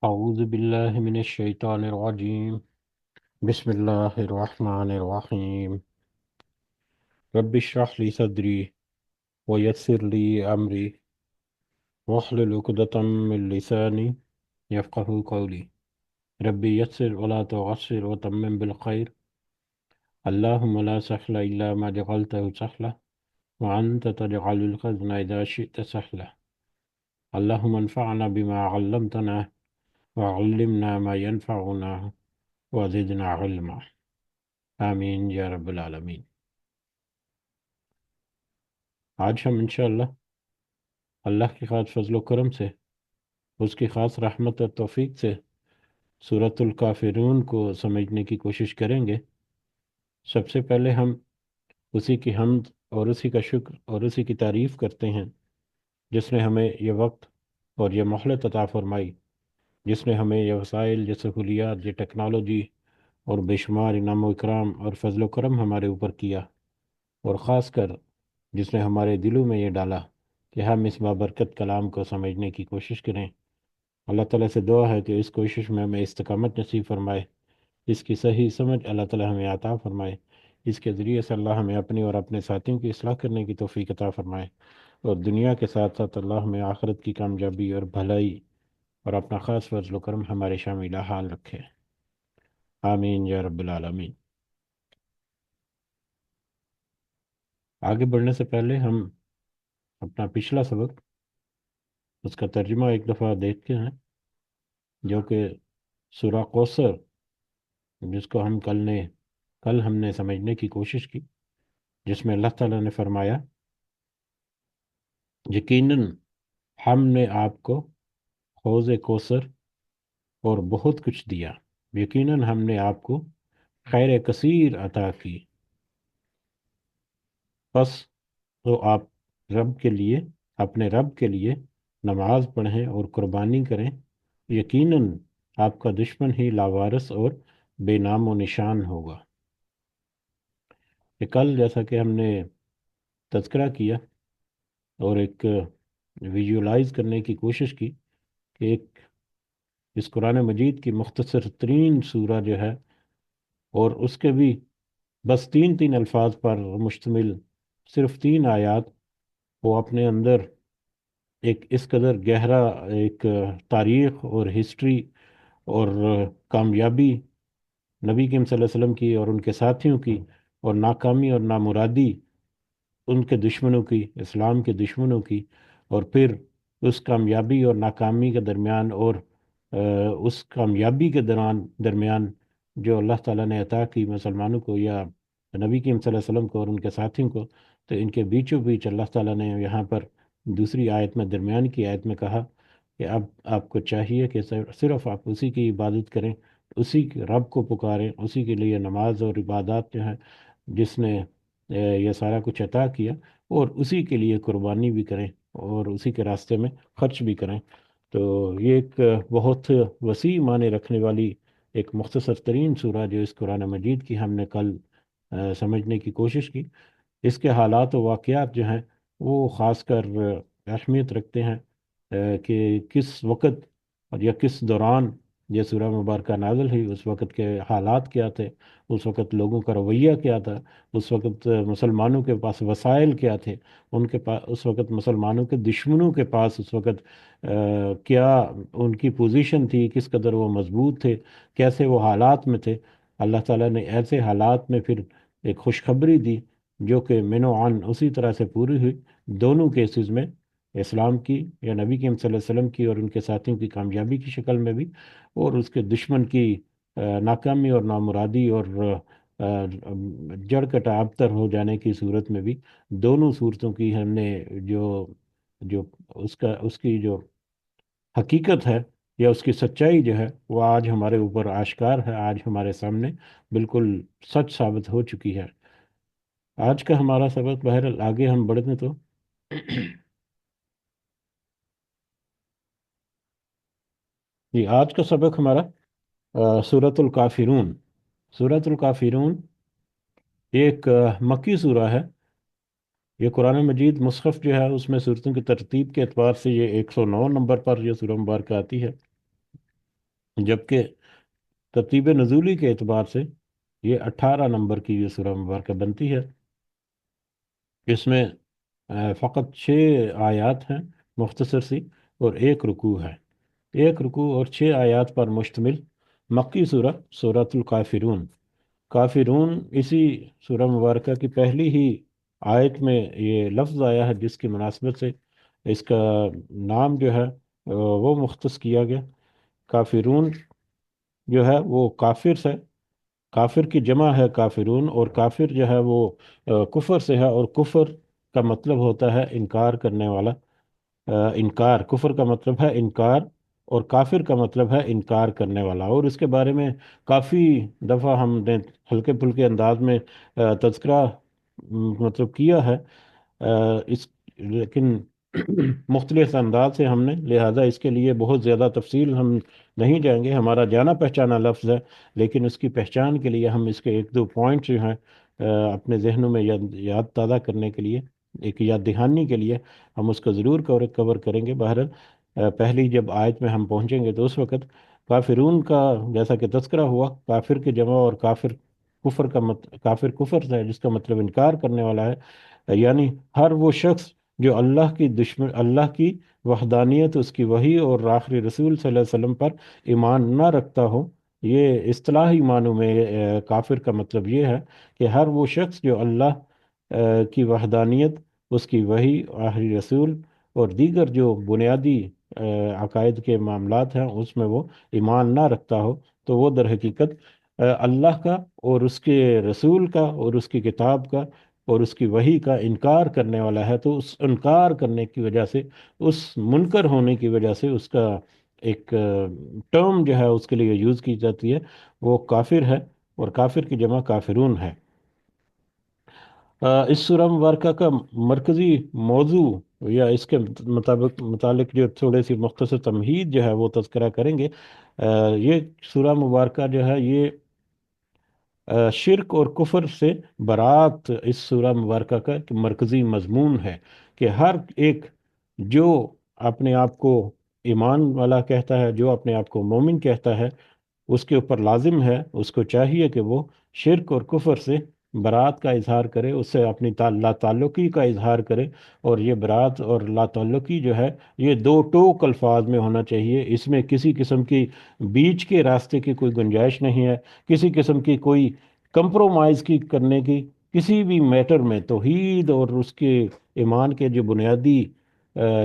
أعوذ بالله من الشيطان الرجيم. بسم الله الرحمن الرحيم. رب اشرح لي صدري ويسر لي أمري واحلل عقدة من لساني يفقه قولي. ربي يسر ولا تعسر وتمم بالخير. اللهم لا سهل إلا ما جعلته سهلا وأنت تجعل الحزن إذا شئت سهلا. اللهم انفعنا بما علمتنا وعلمنا ما ينفعنا وزدنا علما. آمین یا رب العالمین۔ آج ہم انشاءاللہ اللہ کی خاص فضل و کرم سے، اس کی خاص رحمت اور توفیق سے سورۃ الکافرون کو سمجھنے کی کوشش کریں گے۔ سب سے پہلے ہم اسی کی حمد اور اسی کا شکر اور اسی کی تعریف کرتے ہیں جس نے ہمیں یہ وقت اور یہ مہلت عطا فرمائی، جس نے ہمیں یہ وسائل، یہ سہولیات، یہ ٹیکنالوجی اور بے شمار انعام و اکرام اور فضل و کرم ہمارے اوپر کیا، اور خاص کر جس نے ہمارے دلوں میں یہ ڈالا کہ ہم اس بابرکت کلام کو سمجھنے کی کوشش کریں۔ اللہ تعالیٰ سے دعا ہے کہ اس کوشش میں ہمیں استقامت نصیب فرمائے، اس کی صحیح سمجھ اللہ تعالیٰ ہمیں عطا فرمائے، اس کے ذریعے سے اللہ ہمیں اپنی اور اپنے ساتھیوں کی اصلاح کرنے کی توفیق عطا فرمائے، اور دنیا کے ساتھ ساتھ اللہ ہمیں آخرت کی کامیابی اور بھلائی اور اپنا خاص فضل و کرم ہمارے شامل حال رکھے۔ آمین یا رب العالمین۔ آگے بڑھنے سے پہلے ہم اپنا پچھلا سبق، اس کا ترجمہ ایک دفعہ دیکھتے ہیں، جو کہ سورہ کوثر، جس کو کل ہم نے سمجھنے کی کوشش کی، جس میں اللہ تعالیٰ نے فرمایا یقیناً ہم نے آپ کو حوض کوثر اور بہت کچھ دیا، یقیناً ہم نے آپ کو خیر کثیر عطا کی، بس تو آپ اپنے رب کے لیے نماز پڑھیں اور قربانی کریں، یقیناً آپ کا دشمن ہی لاوارث اور بے نام و نشان ہوگا۔ کہ کل جیسا کہ ہم نے تذکرہ کیا اور ایک ویژولائز کرنے کی کوشش کی کہ اس قرآن مجید کی مختصر ترین سورہ جو ہے، اور اس کے بھی بس تین الفاظ پر مشتمل صرف 3 آیات، وہ اپنے اندر ایک اس قدر گہرا ایک تاریخ اور ہسٹری اور کامیابی نبی کریم صلی اللہ علیہ وسلم کی اور ان کے ساتھیوں کی، اور ناکامی اور نامرادی ان کے دشمنوں کی، اسلام کے دشمنوں کی، اور پھر اس کامیابی اور ناکامی کے درمیان اور اس کامیابی کے درمیان جو اللہ تعالیٰ نے عطا کی مسلمانوں کو یا نبی کریم صلی اللہ علیہ وسلم کو اور ان کے ساتھیوں کو، تو ان کے بیچوں بیچ اللہ تعالیٰ نے یہاں پر دوسری آیت میں، درمیان کی آیت میں کہا کہ اب آپ کو چاہیے کہ صرف آپ اسی کی عبادت کریں، اسی کے رب کو پکاریں، اسی کے لیے نماز اور عبادات جو ہے جس نے یہ سارا کچھ عطا کیا، اور اسی کے لیے قربانی بھی کریں اور اسی کے راستے میں خرچ بھی کریں۔ تو یہ ایک بہت وسیع معنی رکھنے والی ایک مختصر ترین سورہ جو اس قرآن مجید کی ہم نے کل سمجھنے کی کوشش کی، اس کے حالات و واقعات جو ہیں وہ خاص کر اہمیت رکھتے ہیں کہ کس وقت اور یا کس دوران یہ سورہ مبارکہ نازل ہوئی، اس وقت کے حالات کیا تھے، اس وقت لوگوں کا رویہ کیا تھا، اس وقت مسلمانوں کے پاس وسائل کیا تھے، ان کے پاس اس وقت مسلمانوں کے دشمنوں کے پاس اس وقت کیا ان کی پوزیشن تھی، کس قدر وہ مضبوط تھے، کیسے وہ حالات میں تھے۔ اللہ تعالیٰ نے ایسے حالات میں پھر ایک خوشخبری دی جو کہ من و عن اسی طرح سے پوری ہوئی دونوں کیسز میں، اسلام کی یا نبی کریم صلی اللہ علیہ وسلم کی اور ان کے ساتھیوں کی کامیابی کی شکل میں بھی، اور اس کے دشمن کی ناکامی اور نامرادی اور جڑ کٹا ابتر ہو جانے کی صورت میں بھی۔ دونوں صورتوں کی ہم نے جو جو اس کی جو حقیقت ہے یا اس کی سچائی جو ہے وہ آج ہمارے اوپر آشکار ہے، آج ہمارے سامنے بالکل سچ ثابت ہو چکی ہے۔ آج کا ہمارا سبق، بہرحال آگے ہم بڑھیں تو یہ آج کا سبق ہمارا سورۃ الکافرون۔ سورۃ الکافرون ایک مکی سورہ ہے۔ یہ قرآن مجید مصحف جو ہے اس میں صورتوں کی ترتیب کے اعتبار سے یہ 109 نمبر پر یہ سورہ مبارکہ آتی ہے، جبکہ ترتیب نزولی کے اعتبار سے یہ 18 نمبر کی یہ سورہ مبارکہ بنتی ہے۔ اس میں فقط 6 آیات ہیں، مختصر سی، اور ایک رکوع ہے۔ ایک رکوع اور 6 آیات پر مشتمل مکی سورہ، سورۃ الکافرون۔ کافرون اسی سورہ مبارکہ کی پہلی ہی آیت میں یہ لفظ آیا ہے، جس کی مناسبت سے اس کا نام جو ہے وہ مختص کیا گیا۔ کافرون جو ہے وہ کافر سے، کافر کی جمع ہے کافرون، اور کافر جو ہے وہ کفر سے ہے، اور کفر کا مطلب ہوتا ہے انکار کرنے والا۔ انکار، کفر کا مطلب ہے انکار، اور کافر کا مطلب ہے انکار کرنے والا۔ اور اس کے بارے میں کافی دفعہ ہم نے ہلکے پھلکے انداز میں تذکرہ مطلب کیا ہے، اس لیکن مختلف انداز سے ہم نے، لہذا اس کے لیے بہت زیادہ تفصیل ہم نہیں جائیں گے۔ ہمارا جانا پہچانا لفظ ہے، لیکن اس کی پہچان کے لیے ہم اس کے ایک دو پوائنٹ جو ہیں اپنے ذہنوں میں یاد تازہ کرنے کے لیے، ایک یاد دہانی کے لیے ہم اس کو ضرور کور کریں گے۔ بہرحال پہلی جب آیت میں ہم پہنچیں گے تو اس وقت کافرون کا جیسا کہ تذکرہ ہوا، کافر کے جمع، اور کافر کفر کا کافر کفر ہے جس کا مطلب انکار کرنے والا ہے، یعنی ہر وہ شخص جو اللہ کی دشمن، اللہ کی وحدانیت، اس کی وحی اور آخری رسول صلی اللہ علیہ وسلم پر ایمان نہ رکھتا ہو۔ یہ اصطلاحی معنوں میں کافر کا مطلب یہ ہے کہ ہر وہ شخص جو اللہ کی وحدانیت، اس کی وحی، آخری رسول اور دیگر جو بنیادی عقائد کے معاملات ہیں اس میں وہ ایمان نہ رکھتا ہو، تو وہ در حقیقت اللہ کا اور اس کے رسول کا اور اس کی کتاب کا اور اس کی وحی کا انکار کرنے والا ہے۔ تو اس انکار کرنے کی وجہ سے، اس منکر ہونے کی وجہ سے اس کا ایک ٹرم جو ہے اس کے لیے یوز کی جاتی ہے، وہ کافر ہے، اور کافر کی جمع کافرون ہے۔ اس سورہ مبارکہ کا مرکزی موضوع یا اس کے متعلق جو تھوڑے سی مختصر تمہید جو ہے وہ تذکرہ کریں گے۔ یہ سورہ مبارکہ جو ہے یہ شرک اور کفر سے برات اس سورہ مبارکہ کا ایک مرکزی مضمون ہے، کہ ہر ایک جو اپنے آپ کو ایمان والا کہتا ہے، جو اپنے آپ کو مومن کہتا ہے، اس کے اوپر لازم ہے، اس کو چاہیے کہ وہ شرک اور کفر سے برات کا اظہار کرے، اس سے اپنی لا تعلقی کا اظہار کرے۔ اور یہ برات اور لا تعلقی جو ہے یہ دو ٹوک الفاظ میں ہونا چاہیے، اس میں کسی قسم کی بیچ کے راستے کی کوئی گنجائش نہیں ہے، کسی قسم کی کوئی کمپرومائز کی کرنے کی کسی بھی میٹر میں۔ توحید اور اس کے ایمان کے جو بنیادی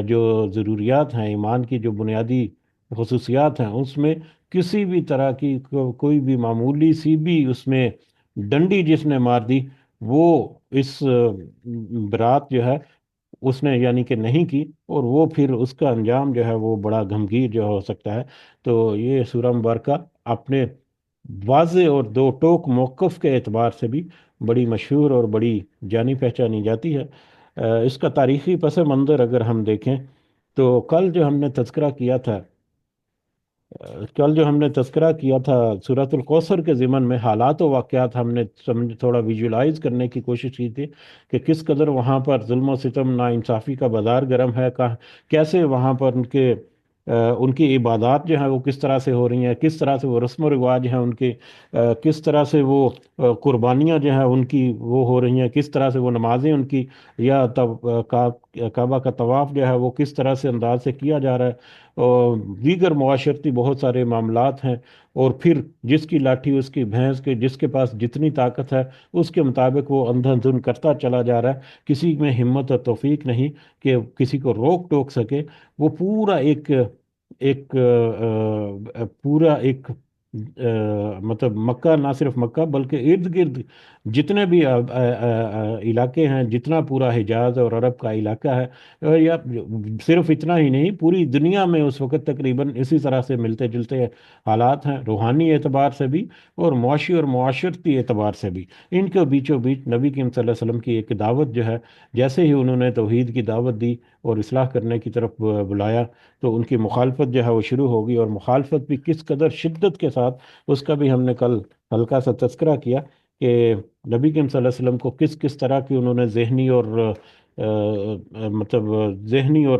جو ضروریات ہیں، ایمان کی جو بنیادی خصوصیات ہیں، اس میں کسی بھی طرح کی کوئی بھی معمولی سی بھی اس میں ڈنڈی جس نے مار دی، وہ اس برات جو ہے اس نے یعنی کہ نہیں کی، اور وہ پھر اس کا انجام جو ہے وہ بڑا گھمگیر جو ہو سکتا ہے۔ تو یہ سورہ مبارکہ اپنے واضح اور دو ٹوک موقف کے اعتبار سے بھی بڑی مشہور اور بڑی جانی پہچانی جاتی ہے۔ اس کا تاریخی پس منظر اگر ہم دیکھیں تو کل جو ہم نے تذکرہ کیا تھا سورۃ الکوثر کے ضمن میں، حالات و واقعات ہم نے تھوڑا ویژولائز کرنے کی کوشش کی تھی کہ کس قدر وہاں پر ظلم و ستم، ناانصافی کا بازار گرم ہے، کیسے وہاں پر ان کی عبادات جو ہیں وہ کس طرح سے ہو رہی ہیں، کس طرح سے وہ رسم و رواج ہیں ان کے، کس طرح سے وہ قربانیاں جو ہیں ان کی وہ ہو رہی ہیں، کس طرح سے وہ نمازیں ان کی، یا کعبہ کا طواف جو ہے وہ کس طرح سے انداز سے کیا جا رہا ہے، اور دیگر معاشرتی بہت سارے معاملات ہیں۔ اور پھر جس کی لاٹھی اس کی بھینس، کے جس کے پاس جتنی طاقت ہے اس کے مطابق وہ اندھا دھن کرتا چلا جا رہا ہے، کسی میں ہمت اور توفیق نہیں کہ کسی کو روک ٹوک سکے۔ وہ پورا ایک ایک پورا ایک مطلب مکہ، نہ صرف مکہ بلکہ ارد گرد جتنے بھی علاقے ہیں، جتنا پورا حجاز اور عرب کا علاقہ ہے، یا صرف اتنا ہی نہیں، پوری دنیا میں اس وقت تقریباً اسی طرح سے ملتے جلتے حالات ہیں، روحانی اعتبار سے بھی اور معاشی اور معاشرتی اعتبار سے بھی۔ ان کے بیچوں بیچ نبی کریم صلی اللہ علیہ وسلم کی ایک دعوت جو ہے، جیسے ہی انہوں نے توحید کی دعوت دی اور اصلاح کرنے کی طرف بلایا، تو ان کی مخالفت جو ہے وہ شروع ہوگی، اور مخالفت بھی کس قدر شدت کے ساتھ، اس کا بھی ہم نے کل ہلکا سا تذکرہ کیا کہ نبی کریم صلی اللہ علیہ وسلم کو کس کس طرح کی انہوں نے ذہنی اور مطلب ذہنی اور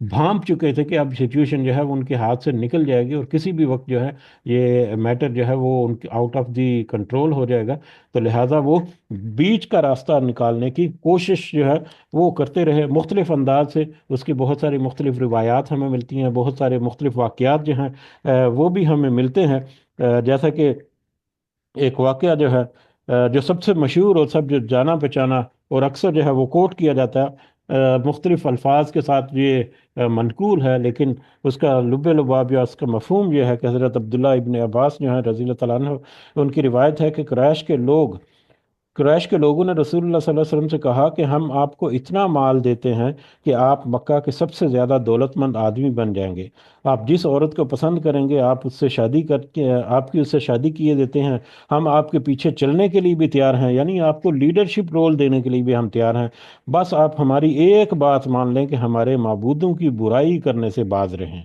بھانپ چکے تھے کہ اب سچویشن جو ہے وہ ان کے ہاتھ سے نکل جائے گی اور کسی بھی وقت جو ہے یہ میٹر جو ہے وہ ان کے آؤٹ آف دی کنٹرول ہو جائے گا. تو لہٰذا وہ بیچ کا راستہ نکالنے کی کوشش جو ہے وہ کرتے رہے مختلف انداز سے. اس کی بہت ساری مختلف روایات ہمیں ملتی ہیں، بہت سارے مختلف واقعات جو ہیں وہ بھی ہمیں ملتے ہیں. جیسا کہ ایک واقعہ جو ہے جو سب سے مشہور اور سب جو جانا پہچانا اور اکثر جو ہے وہ کوٹ کیا جاتا ہے مختلف الفاظ کے ساتھ یہ منقول ہے، لیکن اس کا لب لباب یا اس کا مفہوم یہ ہے کہ حضرت عبداللہ ابن عباس جو ہیں رضی اللہ تعالیٰ عنہ، ان کی روایت ہے کہ قریش کے لوگوں نے رسول اللہ صلی اللہ علیہ وسلم سے کہا کہ ہم آپ کو اتنا مال دیتے ہیں کہ آپ مکہ کے سب سے زیادہ دولت مند آدمی بن جائیں گے. آپ جس عورت کو پسند کریں گے آپ اس سے شادی کر کے آپ کی اس سے شادی کیے دیتے ہیں. ہم آپ کے پیچھے چلنے کے لیے بھی تیار ہیں، یعنی آپ کو لیڈرشپ رول دینے کے لیے بھی ہم تیار ہیں. بس آپ ہماری ایک بات مان لیں کہ ہمارے معبودوں کی برائی کرنے سے باز رہیں.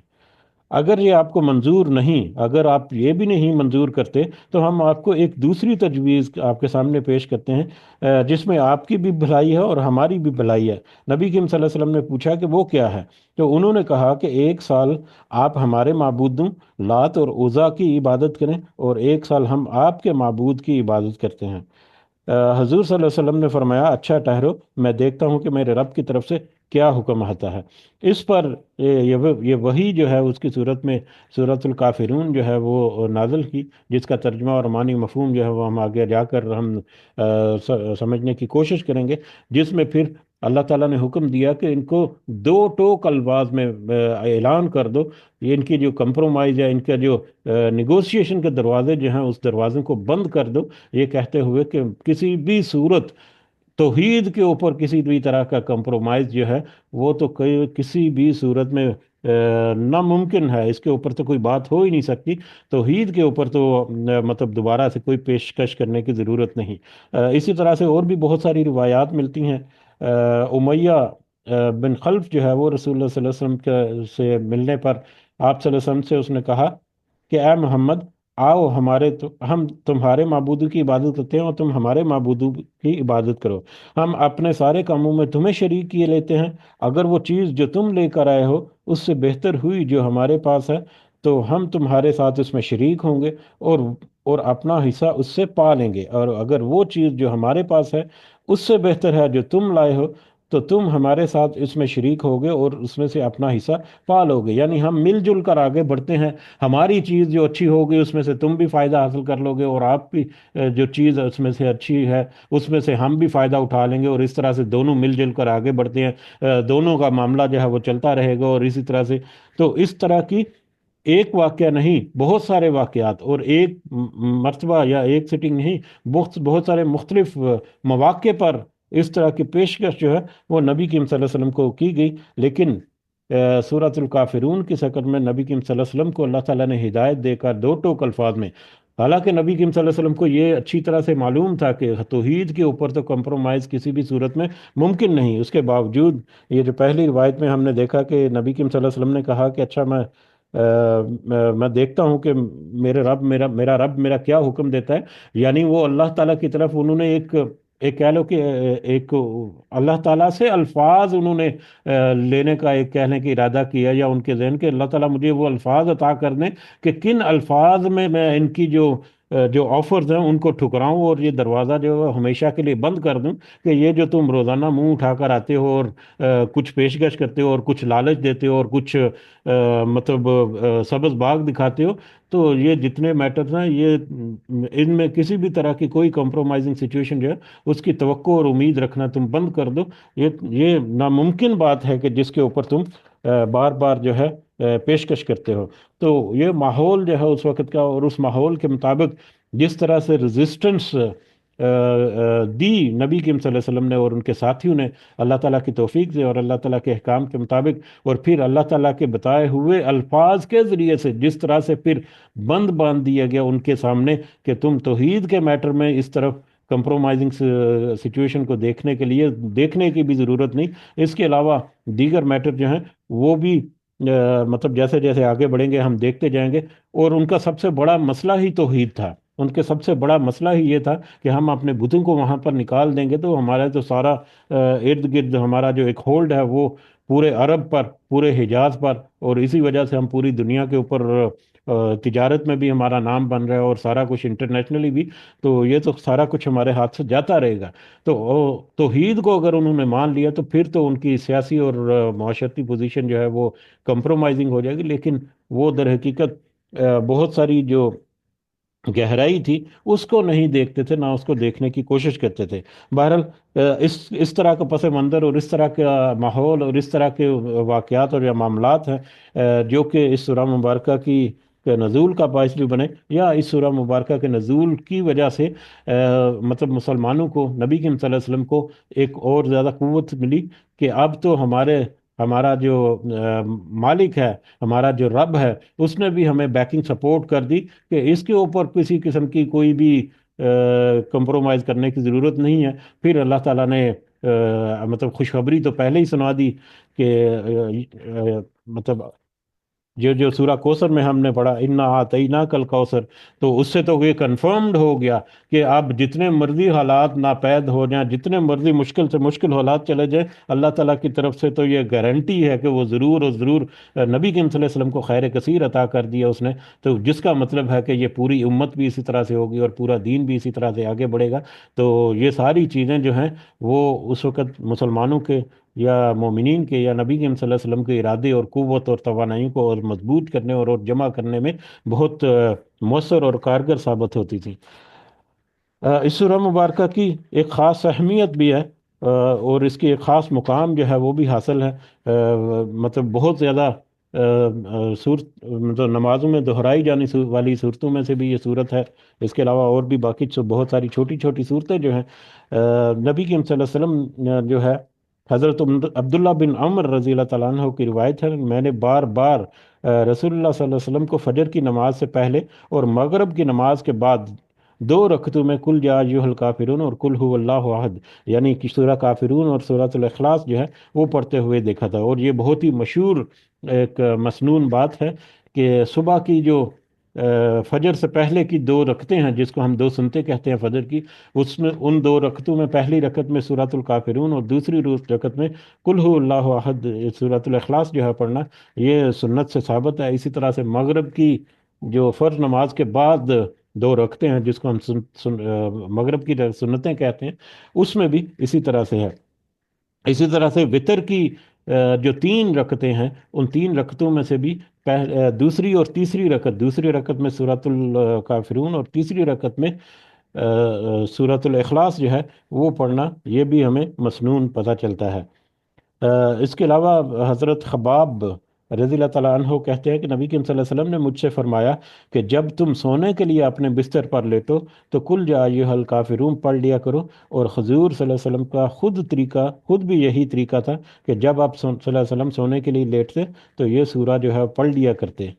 اگر یہ آپ کو منظور نہیں، اگر آپ یہ بھی نہیں منظور کرتے تو ہم آپ کو ایک دوسری تجویز آپ کے سامنے پیش کرتے ہیں جس میں آپ کی بھی بھلائی ہے اور ہماری بھی بھلائی ہے. نبی کریم صلی اللہ علیہ وسلم نے پوچھا کہ وہ کیا ہے؟ تو انہوں نے کہا کہ 1 سال آپ ہمارے معبودوں لات اور عزا کی عبادت کریں اور 1 سال ہم آپ کے معبود کی عبادت کرتے ہیں. حضور صلی اللہ علیہ وسلم نے فرمایا اچھا ٹھہرو، میں دیکھتا ہوں کہ میرے رب کی طرف سے کیا حکم آتا ہے. اس پر یہ وہی جو ہے اس کی صورت میں سورۃ الکافرون جو ہے وہ نازل کی، جس کا ترجمہ اور معنی مفہوم جو ہے وہ ہم آگے جا کر ہم سمجھنے کی کوشش کریں گے. جس میں پھر اللہ تعالیٰ نے حکم دیا کہ ان کو دو ٹوک الفاظ میں اعلان کر دو. یہ ان کی جو کمپرومائز یا ان کا جو نیگوسیشن کے دروازے جو ہیں اس دروازے کو بند کر دو، یہ کہتے ہوئے کہ کسی بھی صورت توحید کے اوپر کسی بھی طرح کا کمپرومائز جو ہے وہ تو کسی بھی صورت میں ناممکن ہے. اس کے اوپر تو کوئی بات ہو ہی نہیں سکتی. توحید کے اوپر تو مطلب دوبارہ سے کوئی پیشکش کرنے کی ضرورت نہیں. اسی طرح سے اور بھی بہت ساری روایات ملتی ہیں. امیہ بن خلف جو ہے وہ رسول اللہ صلی اللہ علیہ وسلم سے ملنے پر آپ صلی اللہ علیہ وسلم سے اس نے کہا کہ اے محمد آؤ ہم تمہارے معبودوں کی عبادت کرتے ہیں اور تم ہمارے معبودوں کی عبادت کرو. ہم اپنے سارے کاموں میں تمہیں شریک کیے لیتے ہیں. اگر وہ چیز جو تم لے کر آئے ہو اس سے بہتر ہوئی جو ہمارے پاس ہے تو ہم تمہارے ساتھ اس میں شریک ہوں گے اور اپنا حصہ اس سے پا لیں گے. اور اگر وہ چیز جو ہمارے پاس ہے اس سے بہتر ہے جو تم لائے ہو تو تم ہمارے ساتھ اس میں شریک ہوگے اور اس میں سے اپنا حصہ پا لو گے. یعنی ہم مل جل کر آگے بڑھتے ہیں. ہماری چیز جو اچھی ہوگی اس میں سے تم بھی فائدہ حاصل کر لو گے اور آپ بھی جو چیز اس میں سے اچھی ہے اس میں سے ہم بھی فائدہ اٹھا لیں گے اور اس طرح سے دونوں مل جل کر آگے بڑھتے ہیں. دونوں کا معاملہ جو ہے وہ چلتا رہے گا. اور اسی طرح سے تو اس طرح کی ایک واقعہ نہیں، بہت سارے واقعات اور ایک مرتبہ یا ایک سٹنگ نہیں، بہت بہت سارے مختلف مواقع پر اس طرح کی پیشکش جو ہے وہ نبی کریم صلی اللہ علیہ وسلم کو کی گئی. لیکن سورۃ الکافرون کی شکل میں نبی کریم صلی اللہ علیہ وسلم کو اللہ تعالیٰ نے ہدایت دے کر دو ٹوک الفاظ میں، حالانکہ نبی کریم صلی اللہ علیہ وسلم کو یہ اچھی طرح سے معلوم تھا کہ توحید کے اوپر تو کمپرومائز کسی بھی صورت میں ممکن نہیں، اس کے باوجود یہ جو پہلی روایت میں ہم نے دیکھا کہ نبی کریم صلی اللہ علیہ وسلم نے کہا کہ اچھا میں دیکھتا ہوں کہ میرا رب میرا کیا حکم دیتا ہے. یعنی وہ اللہ تعالیٰ کی طرف انہوں نے ایک کہہ لو کہ ایک اللہ تعالیٰ سے الفاظ انہوں نے لینے کا ایک کہنے کی ارادہ کیا یا ان کے ذہن کے اللہ تعالیٰ مجھے وہ الفاظ عطا کر دیں کہ کن الفاظ میں ان کی جو آفرز ہیں ان کو ٹھکراؤں اور یہ دروازہ جو ہے ہمیشہ کے لیے بند کر دوں کہ یہ جو تم روزانہ منہ اٹھا کر آتے ہو اور کچھ پیشکش کرتے ہو اور کچھ لالچ دیتے ہو اور کچھ مطلب سبز باغ دکھاتے ہو، تو یہ جتنے میٹرز ہیں یہ ان میں کسی بھی طرح کی کوئی کمپرومائزنگ سچویشن جو ہے اس کی توقع اور امید رکھنا تم بند کر دو. یہ ناممکن بات ہے کہ جس کے اوپر تم بار بار جو ہے پیشکش کرتے ہو. تو یہ ماحول جو ہے اس وقت کا اور اس ماحول کے مطابق جس طرح سے ریزسٹنس دی نبی کریم صلی اللہ علیہ وسلم نے اور ان کے ساتھیوں نے اللہ تعالیٰ کی توفیق سے اور اللہ تعالیٰ کے احکام کے مطابق اور پھر اللہ تعالیٰ کے بتائے ہوئے الفاظ کے ذریعے سے جس طرح سے پھر بند باندھ دیا گیا ان کے سامنے کہ تم توحید کے میٹر میں اس طرف کمپرومائزنگ سچویشن کو دیکھنے کی بھی ضرورت نہیں. اس کے علاوہ دیگر میٹر جو ہیں وہ بھی مطلب جیسے جیسے آگے بڑھیں گے ہم دیکھتے جائیں گے. اور ان کا سب سے بڑا مسئلہ ہی توحید تھا. ان کے سب سے بڑا مسئلہ ہی یہ تھا کہ ہم اپنے بتوں کو وہاں پر نکال دیں گے تو ہمارا تو سارا ارد گرد ہمارا جو ایک ہولڈ ہے وہ پورے عرب پر، پورے حجاز پر، اور اسی وجہ سے ہم پوری دنیا کے اوپر تجارت میں بھی ہمارا نام بن رہا ہے، اور سارا کچھ انٹرنیشنلی بھی. تو یہ تو سارا کچھ ہمارے ہاتھ سے جاتا رہے گا. تو توحید کو اگر انہوں نے مان لیا تو پھر تو ان کی سیاسی اور معاشرتی پوزیشن جو ہے وہ کمپرومائزنگ ہو جائے گی. لیکن وہ در حقیقت بہت ساری جو گہرائی تھی اس کو نہیں دیکھتے تھے، نہ اس کو دیکھنے کی کوشش کرتے تھے. بہرحال اس طرح کا پس منظر اور اس طرح کا ماحول اور اس طرح کے واقعات اور یا معاملات ہیں جو کہ اس سورہ مبارکہ کی کے نزول کا باعث بھی بنے، یا اس سورہ مبارکہ کے نزول کی وجہ سے مطلب مسلمانوں کو، نبی کریم صلی اللہ علیہ وسلم کو ایک اور زیادہ قوت ملی کہ اب تو ہمارا جو مالک ہے، ہمارا جو رب ہے، اس نے بھی ہمیں بیکنگ سپورٹ کر دی کہ اس کے اوپر کسی قسم کی کوئی بھی کمپرومائز کرنے کی ضرورت نہیں ہے. پھر اللہ تعالیٰ نے مطلب خوشخبری تو پہلے ہی سنا دی کہ مطلب جو سورہ کوثر میں ہم نے پڑھا، انا آتینا کل کوثر، تو اس سے تو یہ کنفرمڈ ہو گیا کہ اب جتنے مرضی حالات ناپید ہو جائیں، جتنے مرضی مشکل سے مشکل حالات چلے جائیں، اللہ تعالیٰ کی طرف سے تو یہ گارنٹی ہے کہ وہ ضرور اور ضرور نبی کریم صلی اللہ علیہ وسلم کو خیر کثیر عطا کر دیا اس نے. تو جس کا مطلب ہے کہ یہ پوری امت بھی اسی طرح سے ہوگی اور پورا دین بھی اسی طرح سے آگے بڑھے گا. تو یہ ساری چیزیں جو ہیں وہ اس وقت مسلمانوں کے یا مومنین کے یا نبی کریم صلی اللہ علیہ وسلم کے ارادے اور قوت اور توانائی کو اور مضبوط کرنے اور جمع کرنے میں بہت مؤثر اور کارگر ثابت ہوتی تھی. اس سورہ مبارکہ کی ایک خاص اہمیت بھی ہے اور اس کی ایک خاص مقام جو ہے وہ بھی حاصل ہے. مطلب بہت زیادہ صورت مطلب نمازوں میں دہرائی جانے والی صورتوں میں سے بھی یہ صورت ہے. اس کے علاوہ اور بھی باقی بہت ساری چھوٹی چھوٹی صورتیں جو ہیں نبی کریم صلی اللہ علیہ وسلم جو ہے، حضرت عبداللہ بن عمر رضی اللہ تعالیٰ عنہ کی روایت ہے، میں نے بار بار رسول اللہ صلی اللہ علیہ وسلم کو فجر کی نماز سے پہلے اور مغرب کی نماز کے بعد 2 رکعتوں میں کل یا ایھا الکافرون اور کل ھو اللہ احد، یعنی کہ سورہ کافرون اور سورۃ الاخلاص جو ہے وہ پڑھتے ہوئے دیکھا تھا. اور یہ بہت ہی مشہور ایک مسنون بات ہے کہ صبح کی جو فجر سے پہلے کی 2 رکعتیں ہیں، جس کو ہم 2 سنتے کہتے ہیں فجر کی، اس میں ان 2 رکعتوں میں پہلی رکعت میں سورۃ الکافرون اور دوسری رکعت میں قل ھو اللہ احد سورۃ الاخلاص جو ہے پڑھنا، یہ سنت سے ثابت ہے. اسی طرح سے مغرب کی جو فرض نماز کے بعد 2 رکعتیں ہیں، جس کو ہم مغرب کی سنتیں کہتے ہیں، اس میں بھی اسی طرح سے ہے. اسی طرح سے وطر کی جو 3 رکعتیں ہیں، ان 3 رکعتوں میں سے بھی دوسری اور تیسری رکعت، دوسری رکعت میں سورۃ الکافرون اور تیسری رکعت میں سورۃ الاخلاص جو ہے وہ پڑھنا، یہ بھی ہمیں مسنون پتہ چلتا ہے. اس کے علاوہ حضرت خباب رضی اللہ تعالیٰ عنہ کہتے ہیں کہ نبی کریم صلی اللہ علیہ وسلم نے مجھ سے فرمایا کہ جب تم سونے کے لیے اپنے بستر پر لیٹو تو کل یا ایھا الکافرون پڑھ لیا کرو. اور حضور صلی اللہ علیہ وسلم کا خود بھی یہی طریقہ تھا کہ جب آپ صلی اللہ علیہ وسلم سونے کے لیے لیٹتے تو یہ سورہ جو ہے پڑھ لیا کرتے.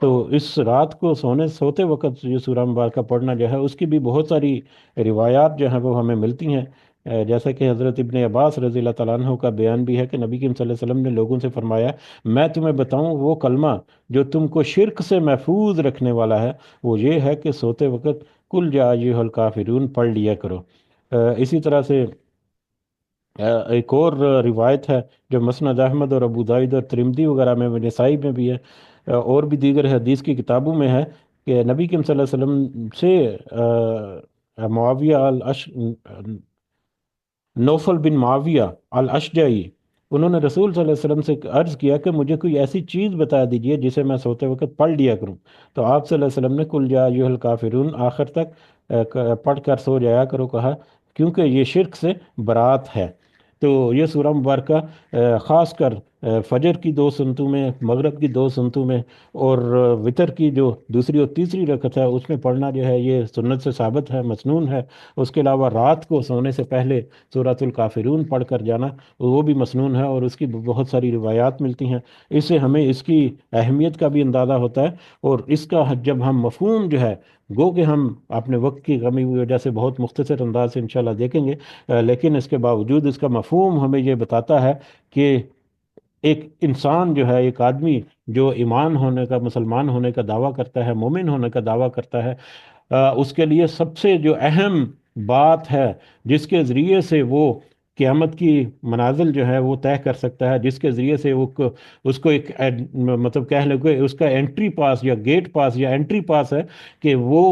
تو اس رات کو سوتے وقت یہ سورہ مبارکہ پڑھنا جو ہے، اس کی بھی بہت ساری روایات جو ہیں وہ ہمیں ملتی ہیں. جیسا کہ حضرت ابن عباس رضی اللہ تعالیٰ عنہ کا بیان بھی ہے کہ نبی کریم صلی اللہ علیہ وسلم نے لوگوں سے فرمایا، میں تمہیں بتاؤں وہ کلمہ جو تم کو شرک سے محفوظ رکھنے والا ہے، وہ یہ ہے کہ سوتے وقت کل یا ایھا الکافرون پڑھ لیا کرو. اسی طرح سے ایک اور روایت ہے جو مسند احمد اور ابو داؤد اور ترمذی وغیرہ میں، نسائی میں بھی ہے، اور بھی دیگر حدیث کی کتابوں میں ہے کہ نبی کریم صلی اللہ علیہ وسلم سے معاویہ نوفل بن معاویہ الاشجعی، انہوں نے رسول صلی اللہ علیہ وسلم سے عرض کیا کہ مجھے کوئی ایسی چیز بتا دیجئے جسے میں سوتے وقت پڑھ لیا کروں. تو آپ صلی اللہ علیہ وسلم نے کل یا ایھا الکافرون آخر تک پڑھ کر سو جایا کرو کہا، کیونکہ یہ شرک سے برات ہے. تو یہ سورہ مبارکہ خاص کر فجر کی 2 سنتوں میں، مغرب کی 2 سنتوں میں، اور وطر کی جو دوسری اور تیسری رکعت ہے اس میں پڑھنا جو ہے یہ سنت سے ثابت ہے، مسنون ہے. اس کے علاوہ رات کو سونے سے پہلے سورۃ الکافرون پڑھ کر جانا، وہ بھی مسنون ہے، اور اس کی بہت ساری روایات ملتی ہیں. اس سے ہمیں اس کی اہمیت کا بھی اندازہ ہوتا ہے. اور اس کا جب ہم مفہوم جو ہے، گو کہ ہم اپنے وقت کی کمی کی وجہ سے بہت مختصر انداز سے انشاءاللہ دیکھیں گے، لیکن اس کے باوجود اس کا مفہوم ہمیں یہ بتاتا ہے کہ ایک انسان جو ہے، ایک آدمی جو ایمان ہونے کا، مسلمان ہونے کا دعویٰ کرتا ہے، مومن ہونے کا دعویٰ کرتا ہے، اس کے لیے سب سے جو اہم بات ہے جس کے ذریعے سے وہ قیامت کی منازل جو ہے وہ طے کر سکتا ہے، جس کے ذریعے سے وہ اس کو ایک مطلب کہہ لو کہ اس کا انٹری پاس یا گیٹ پاس یا انٹری پاس ہے کہ وہ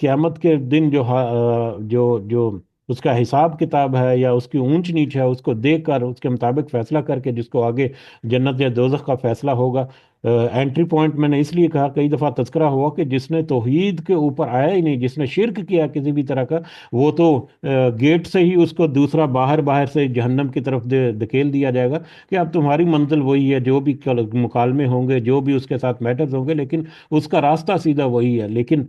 قیامت کے دن جو اس کا حساب کتاب ہے یا اس کی اونچ نیچ ہے، اس کو دیکھ کر اس کے مطابق فیصلہ کر کے جس کو آگے جنت یا دوزخ کا فیصلہ ہوگا۔ انٹری پوائنٹ میں نے اس لیے کہا، کئی دفعہ تذکرہ ہوا کہ جس نے توحید کے اوپر آیا ہی نہیں، جس نے شرک کیا کسی بھی طرح کا، وہ تو گیٹ سے ہی اس کو دوسرا باہر باہر سے جہنم کی طرف دھکیل دیا جائے گا کہ اب تمہاری منزل وہی ہے، جو بھی مکالمے ہوں گے، جو بھی اس کے ساتھ میٹرز ہوں گے، لیکن اس کا راستہ سیدھا وہی ہے۔ لیکن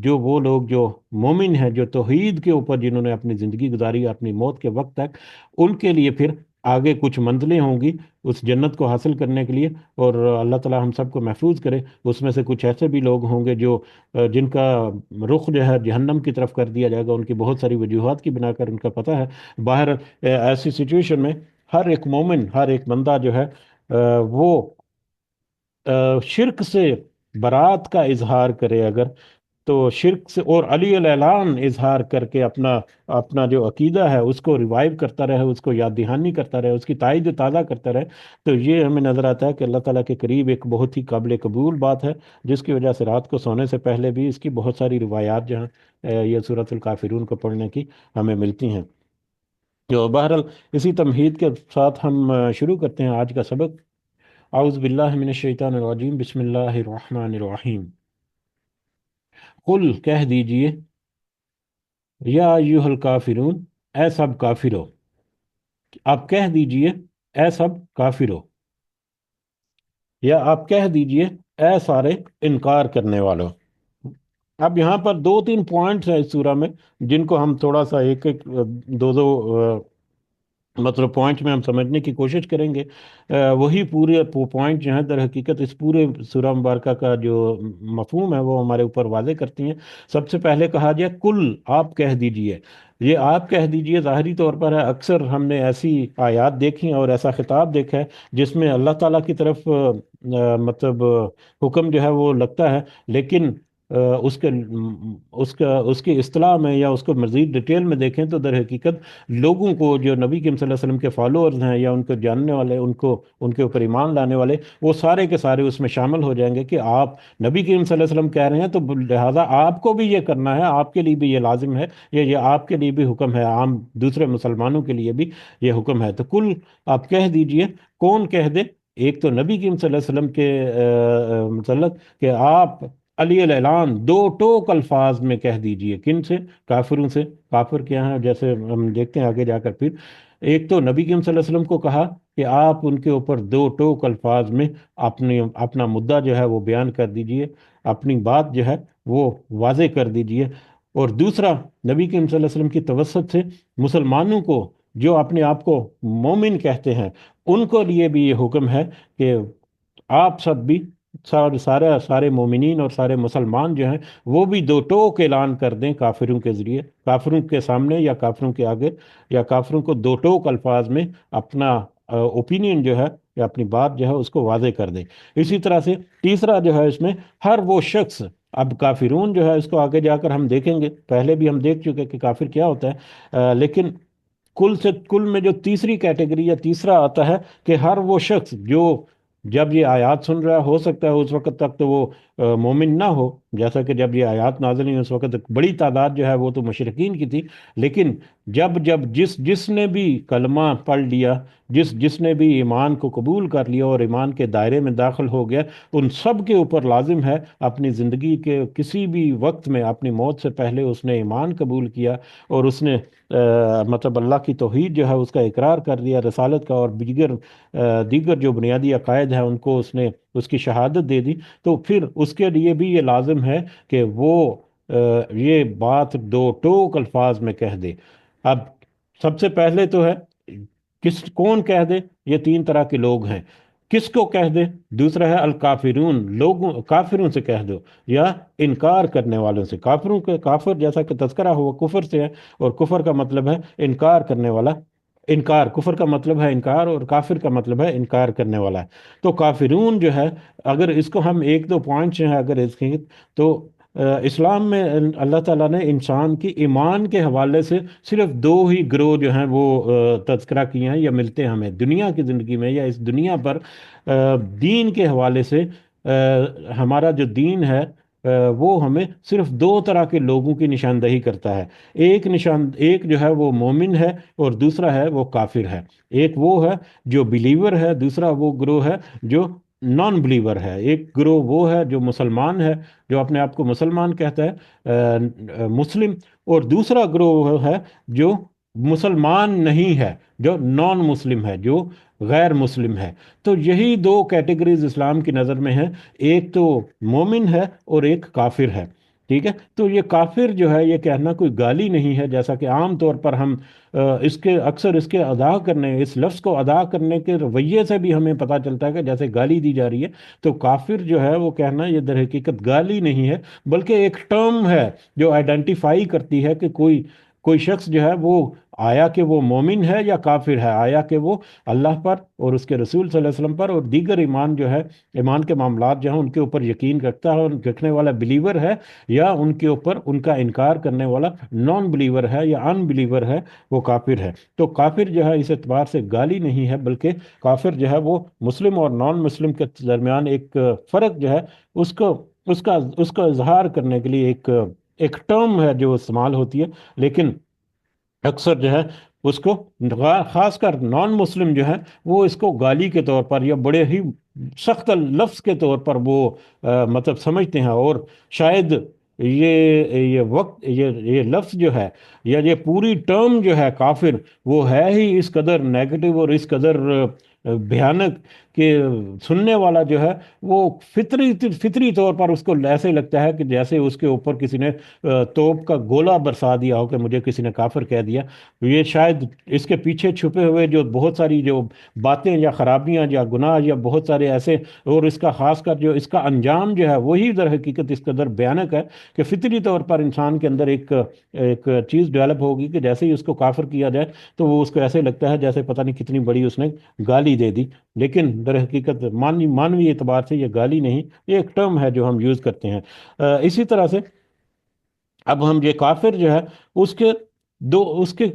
جو وہ لوگ جو مومن ہیں، جو توحید کے اوپر جنہوں نے اپنی زندگی گزاری اپنی موت کے وقت تک، ان کے لیے پھر آگے کچھ منزلیں ہوں گی اس جنت کو حاصل کرنے کے لیے، اور اللہ تعالی ہم سب کو محفوظ کرے۔ اس میں سے کچھ ایسے بھی لوگ ہوں گے جو جن کا رخ جو ہے جہنم کی طرف کر دیا جائے گا، ان کی بہت ساری وجوہات کی بنا کر، ان کا پتہ ہے باہر ایسی سچویشن میں ہر ایک مومن، ہر ایک بندہ جو ہے وہ شرک سے برات کا اظہار کرے اگر، تو شرک سے اور علی الاعلان اظہار کر کے اپنا اپنا جو عقیدہ ہے اس کو ریوائیو کرتا رہے، اس کو یاد دہانی کرتا رہے، اس کی تائید تازہ کرتا رہے، تو یہ ہمیں نظر آتا ہے کہ اللہ تعالیٰ کے قریب ایک بہت ہی قابل قبول بات ہے، جس کی وجہ سے رات کو سونے سے پہلے بھی اس کی بہت ساری روایات جو ہیں یہ سورۃ الکافرون کو پڑھنے کی ہمیں ملتی ہیں۔ جو بہرحال اسی تمہید کے ساتھ ہم شروع کرتے ہیں آج کا سبق۔ اعوذ باللہ من الشیطان الرجیم، بسم اللہ الرحمن الرحیم۔ قل کہہ دیجئے، یا ایوہ الکافرون، اے سب کافرو، آپ کہہ دیجئے اے سب کافرو، یا آپ کہہ دیجئے اے سارے انکار کرنے والوں۔ اب یہاں پر دو تین پوائنٹس ہیں اس سورہ میں، جن کو ہم تھوڑا سا ایک ایک دو دو مطلب پوائنٹ میں ہم سمجھنے کی کوشش کریں گے۔ وہی پورے پوائنٹ جو ہیں در حقیقت اس پورے سورہ مبارکہ کا جو مفہوم ہے وہ ہمارے اوپر واضح کرتی ہیں۔ سب سے پہلے کہا گیا کل، آپ کہہ دیجئے۔ یہ آپ کہہ دیجئے ظاہری طور پر ہے، اکثر ہم نے ایسی آیات دیکھی اور ایسا خطاب دیکھا ہے جس میں اللہ تعالیٰ کی طرف مطلب حکم جو ہے وہ لگتا ہے، لیکن اس کے اس کی اصطلاح میں یا اس کو مزید ڈیٹیل میں دیکھیں تو در حقیقت لوگوں کو جو نبی کریم صلی اللہ علیہ وسلم کے فالوورز ہیں یا ان کو جاننے والے، ان کے اوپر ایمان لانے والے، وہ سارے کے سارے اس میں شامل ہو جائیں گے کہ آپ نبی کریم صلی اللہ علیہ وسلم کہہ رہے ہیں تو لہٰذا آپ کو بھی یہ کرنا ہے، آپ کے لیے بھی یہ لازم ہے، یہ آپ کے لیے بھی حکم ہے، عام دوسرے مسلمانوں کے لیے بھی یہ حکم ہے۔ تو کل آپ کہہ دیجئے، کون کہہ دے؟ ایک تو نبی کریم صلی اللہ علیہ وسلم کے متعلق کہ آپ علی الاعلان دو ٹوک الفاظ میں کہہ دیجئے، کن سے؟ کافروں سے۔ کافر کیا ہیں؟ جیسے ہم دیکھتے ہیں آگے جا کر پھر ایک تو نبی کریم صلی اللہ علیہ وسلم کو کہا کہ آپ ان کے اوپر دو ٹوک الفاظ میں اپنا مدعا جو ہے وہ بیان کر دیجئے، اپنی بات جو ہے وہ واضح کر دیجئے۔ اور دوسرا، نبی کریم صلی اللہ علیہ وسلم کی توسط سے مسلمانوں کو جو اپنے آپ کو مومن کہتے ہیں، ان کو لیے بھی یہ حکم ہے کہ آپ سب بھی سارے مومنین اور سارے مسلمان جو ہیں وہ بھی دو ٹوک اعلان کر دیں کافروں کے ذریعے، کافروں کے سامنے یا کافروں کے آگے، یا کافروں کو دو ٹوک الفاظ میں اپنا اوپینین جو ہے یا اپنی بات جو ہے اس کو واضح کر دیں۔ اسی طرح سے تیسرا جو ہے اس میں ہر وہ شخص، اب کافرون جو ہے اس کو آگے جا کر ہم دیکھیں گے، پہلے بھی ہم دیکھ چکے کہ کافر کیا ہوتا ہے، لیکن کل میں جو تیسری کیٹیگری یا تیسرا آتا ہے کہ ہر وہ شخص جو جب یہ آیات سن رہا ہو سکتا ہے اس وقت تک تو وہ مومن نہ ہو، جیسا کہ جب یہ آیات نازل ہوئی اس وقت بڑی تعداد جو ہے وہ تو مشرکین کی تھی، لیکن جب جس نے بھی کلمہ پڑھ لیا، جس نے بھی ایمان کو قبول کر لیا اور ایمان کے دائرے میں داخل ہو گیا، ان سب کے اوپر لازم ہے اپنی زندگی کے کسی بھی وقت میں اپنی موت سے پہلے اس نے ایمان قبول کیا اور اس نے مطلب اللہ کی توحید جو ہے اس کا اقرار کر دیا، رسالت کا، اور دیگر جو بنیادی عقائد ہیں ان کو اس نے اس کی شہادت دے دی، تو پھر اس کے لیے بھی یہ لازم ہے کہ وہ یہ بات دو ٹوک الفاظ میں کہہ دے۔ اب سب سے پہلے تو ہے کون کہہ دے؟ یہ تین طرح کے لوگ ہیں، کس کو کہہ دے؟ دوسرا ہے الکافرون، لوگوں کافروں سے کہہ دو، یا انکار کرنے والوں سے۔ کافروں کے کافر جیسا کہ تذکرہ ہوا کفر سے ہے، اور کفر کا مطلب ہے انکار کرنے والا۔ انکار، کفر کا مطلب ہے انکار اور کافر کا مطلب ہے انکار کرنے والا ہے۔ تو کافرون جو ہے، اگر اس کو ہم ایک دو پوائنٹس ہیں اگر اس کے، تو اسلام میں اللہ تعالیٰ نے انسان کی ایمان کے حوالے سے صرف دو ہی گروہ جو ہیں وہ تذکرہ کیے ہیں یا ملتے ہیں ہمیں دنیا کی زندگی میں یا اس دنیا پر۔ دین کے حوالے سے ہمارا جو دین ہے وہ ہمیں صرف دو طرح کے لوگوں کی نشاندہی کرتا ہے۔ ایک جو ہے وہ مومن ہے اور دوسرا ہے وہ کافر ہے۔ ایک وہ ہے جو بلیور ہے، دوسرا وہ گروہ ہے جو نان بلیور ہے۔ ایک گروہ وہ ہے جو مسلمان ہے، جو اپنے آپ کو مسلمان کہتا ہے، مسلم، اور دوسرا گروہ ہے جو مسلمان نہیں ہے، جو نان مسلم ہے، جو غیر مسلم ہے۔ تو یہی دو کیٹیگریز اسلام کی نظر میں ہیں، ایک تو مومن ہے اور ایک کافر ہے۔ ٹھیک ہے، تو یہ کافر جو ہے یہ کہنا کوئی گالی نہیں ہے، جیسا کہ عام طور پر ہم اس کے اکثر اس کے ادا کرنے، اس لفظ کو ادا کرنے کے رویے سے بھی ہمیں پتہ چلتا ہے کہ جیسے گالی دی جا رہی ہے۔ تو کافر جو ہے وہ کہنا یہ در حقیقت گالی نہیں ہے، بلکہ ایک ٹرم ہے جو آئیڈینٹیفائی کرتی ہے کہ کوئی شخص جو ہے وہ آیا کہ وہ مومن ہے یا کافر ہے، آیا کہ وہ اللہ پر اور اس کے رسول صلی اللہ علیہ وسلم پر اور دیگر ایمان جو ہے، ایمان کے معاملات جو ہیں ان کے اوپر یقین رکھتا ہے اور رکھنے والا بلیور ہے، یا ان کے اوپر ان کا انکار کرنے والا نان بلیور ہے یا ان بلیور ہے، وہ کافر ہے۔ تو کافر جو ہے اس اعتبار سے گالی نہیں ہے، بلکہ کافر جو ہے وہ مسلم اور نان مسلم کے درمیان ایک فرق جو ہے اس کو اس کا اظہار کرنے کے لیے ایک ٹرم ہے جو استعمال ہوتی ہے، لیکن اکثر جو ہے اس کو خاص کر نان مسلم جو ہے وہ اس کو گالی کے طور پر یا بڑے ہی سخت لفظ کے طور پر وہ مطلب سمجھتے ہیں، اور شاید یہ وقت یہ لفظ جو ہے یا یہ پوری ٹرم جو ہے کافر، وہ ہے ہی اس قدر نیگیٹو اور اس قدر بھیانک کہ سننے والا جو ہے وہ فطری طور پر اس کو ایسے لگتا ہے کہ جیسے اس کے اوپر کسی نے توپ کا گولہ برسا دیا ہو، کہ مجھے کسی نے کافر کہہ دیا۔ یہ شاید اس کے پیچھے چھپے ہوئے جو بہت ساری جو باتیں یا خرابیاں یا گناہ یا بہت سارے ایسے، اور اس کا خاص کر جو اس کا انجام جو ہے وہی در حقیقت اس قدر بھیانک ہے کہ فطری طور پر انسان کے اندر ایک چیز ڈیولپ ہوگی کہ جیسے ہی اس کو کافر کیا جائے تو وہ اس کو ایسے لگتا ہے جیسے پتہ نہیں کتنی بڑی اس نے گالی دے دی۔ لیکن در حقیقت مانوی اعتبار سے یہ گالی نہیں، یہ ایک ٹرم ہے جو ہم یوز کرتے ہیں۔ اسی طرح سے اب ہم یہ کافر جو ہے اس کے اس کے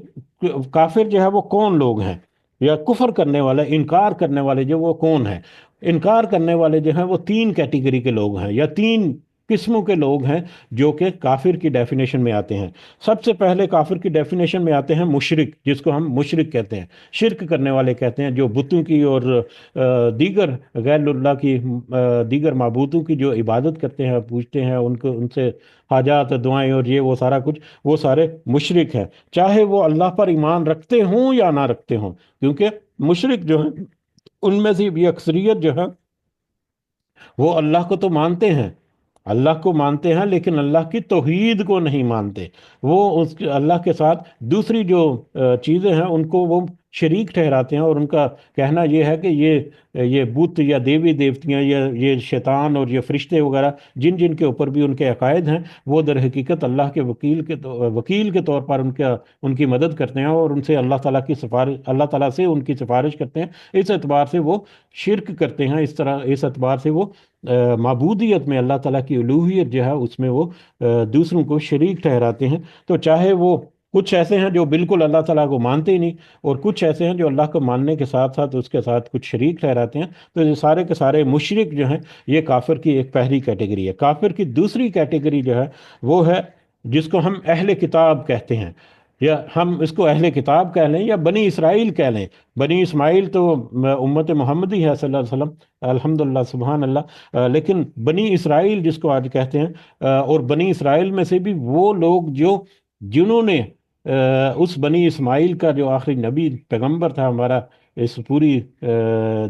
کافر جو ہے وہ کون لوگ ہیں، یا کفر کرنے والے، انکار کرنے والے جو وہ کون ہیں؟ انکار کرنے والے جو ہیں وہ تین کیٹیگری کے لوگ ہیں، یا تین قسموں کے لوگ ہیں جو کہ کافر کی ڈیفینیشن میں آتے ہیں۔ سب سے پہلے کافر کی ڈیفینیشن میں آتے ہیں مشرک، جس کو ہم مشرک کہتے ہیں، شرک کرنے والے کہتے ہیں، جو بتوں کی اور دیگر غیر اللہ کی دیگر معبودوں کی جو عبادت کرتے ہیں، پوجتے ہیں، ان سے حاجات دعائیں اور یہ وہ سارا کچھ، وہ سارے مشرک ہیں، چاہے وہ اللہ پر ایمان رکھتے ہوں یا نہ رکھتے ہوں، کیونکہ مشرک جو ہیں ان میں سے بھی اکثریت جو ہے وہ اللہ کو تو مانتے ہیں، اللہ کو مانتے ہیں، لیکن اللہ کی توحید کو نہیں مانتے۔ وہ اللہ کے ساتھ دوسری جو چیزیں ہیں ان کو وہ شریک ٹھہراتے ہیں، اور ان کا کہنا یہ ہے کہ یہ بت یا دیوی دیوتیاں یا یہ شیطان اور یہ فرشتے وغیرہ جن جن کے اوپر بھی ان کے عقائد ہیں، وہ در حقیقت اللہ کے وکیل کے طور پر ان کی مدد کرتے ہیں، اور ان سے اللہ تعالیٰ سے ان کی سفارش کرتے ہیں۔ اس اعتبار سے وہ شرک کرتے ہیں، اس اعتبار سے وہ معبودیت میں اللہ تعالیٰ کی الوہیت جو ہے اس میں وہ دوسروں کو شریک ٹھہراتے ہیں۔ تو چاہے وہ کچھ ایسے ہیں جو بالکل اللہ تعالیٰ کو مانتے ہی نہیں، اور کچھ ایسے ہیں جو اللہ کو ماننے کے ساتھ ساتھ اس کے ساتھ کچھ شریک ٹھہراتے ہیں، تو یہ سارے کے سارے مشرک جو ہیں یہ کافر کی ایک پہلی کیٹیگری ہے۔ کافر کی دوسری کیٹیگری جو ہے وہ ہے جس کو ہم اہل کتاب کہتے ہیں، یا ہم اس کو اہل کتاب کہہ لیں یا بنی اسرائیل کہہ لیں۔ بنی اسماعیل تو امت محمدی ہے صلی اللہ علیہ وسلم، الحمدللہ، سبحان اللہ، لیکن بنی اسرائیل جس کو آج کہتے ہیں، اور بنی اسرائیل میں سے بھی وہ لوگ جنہوں نے اس بنی اسماعیل کا جو آخری نبی پیغمبر تھا ہمارا اس پوری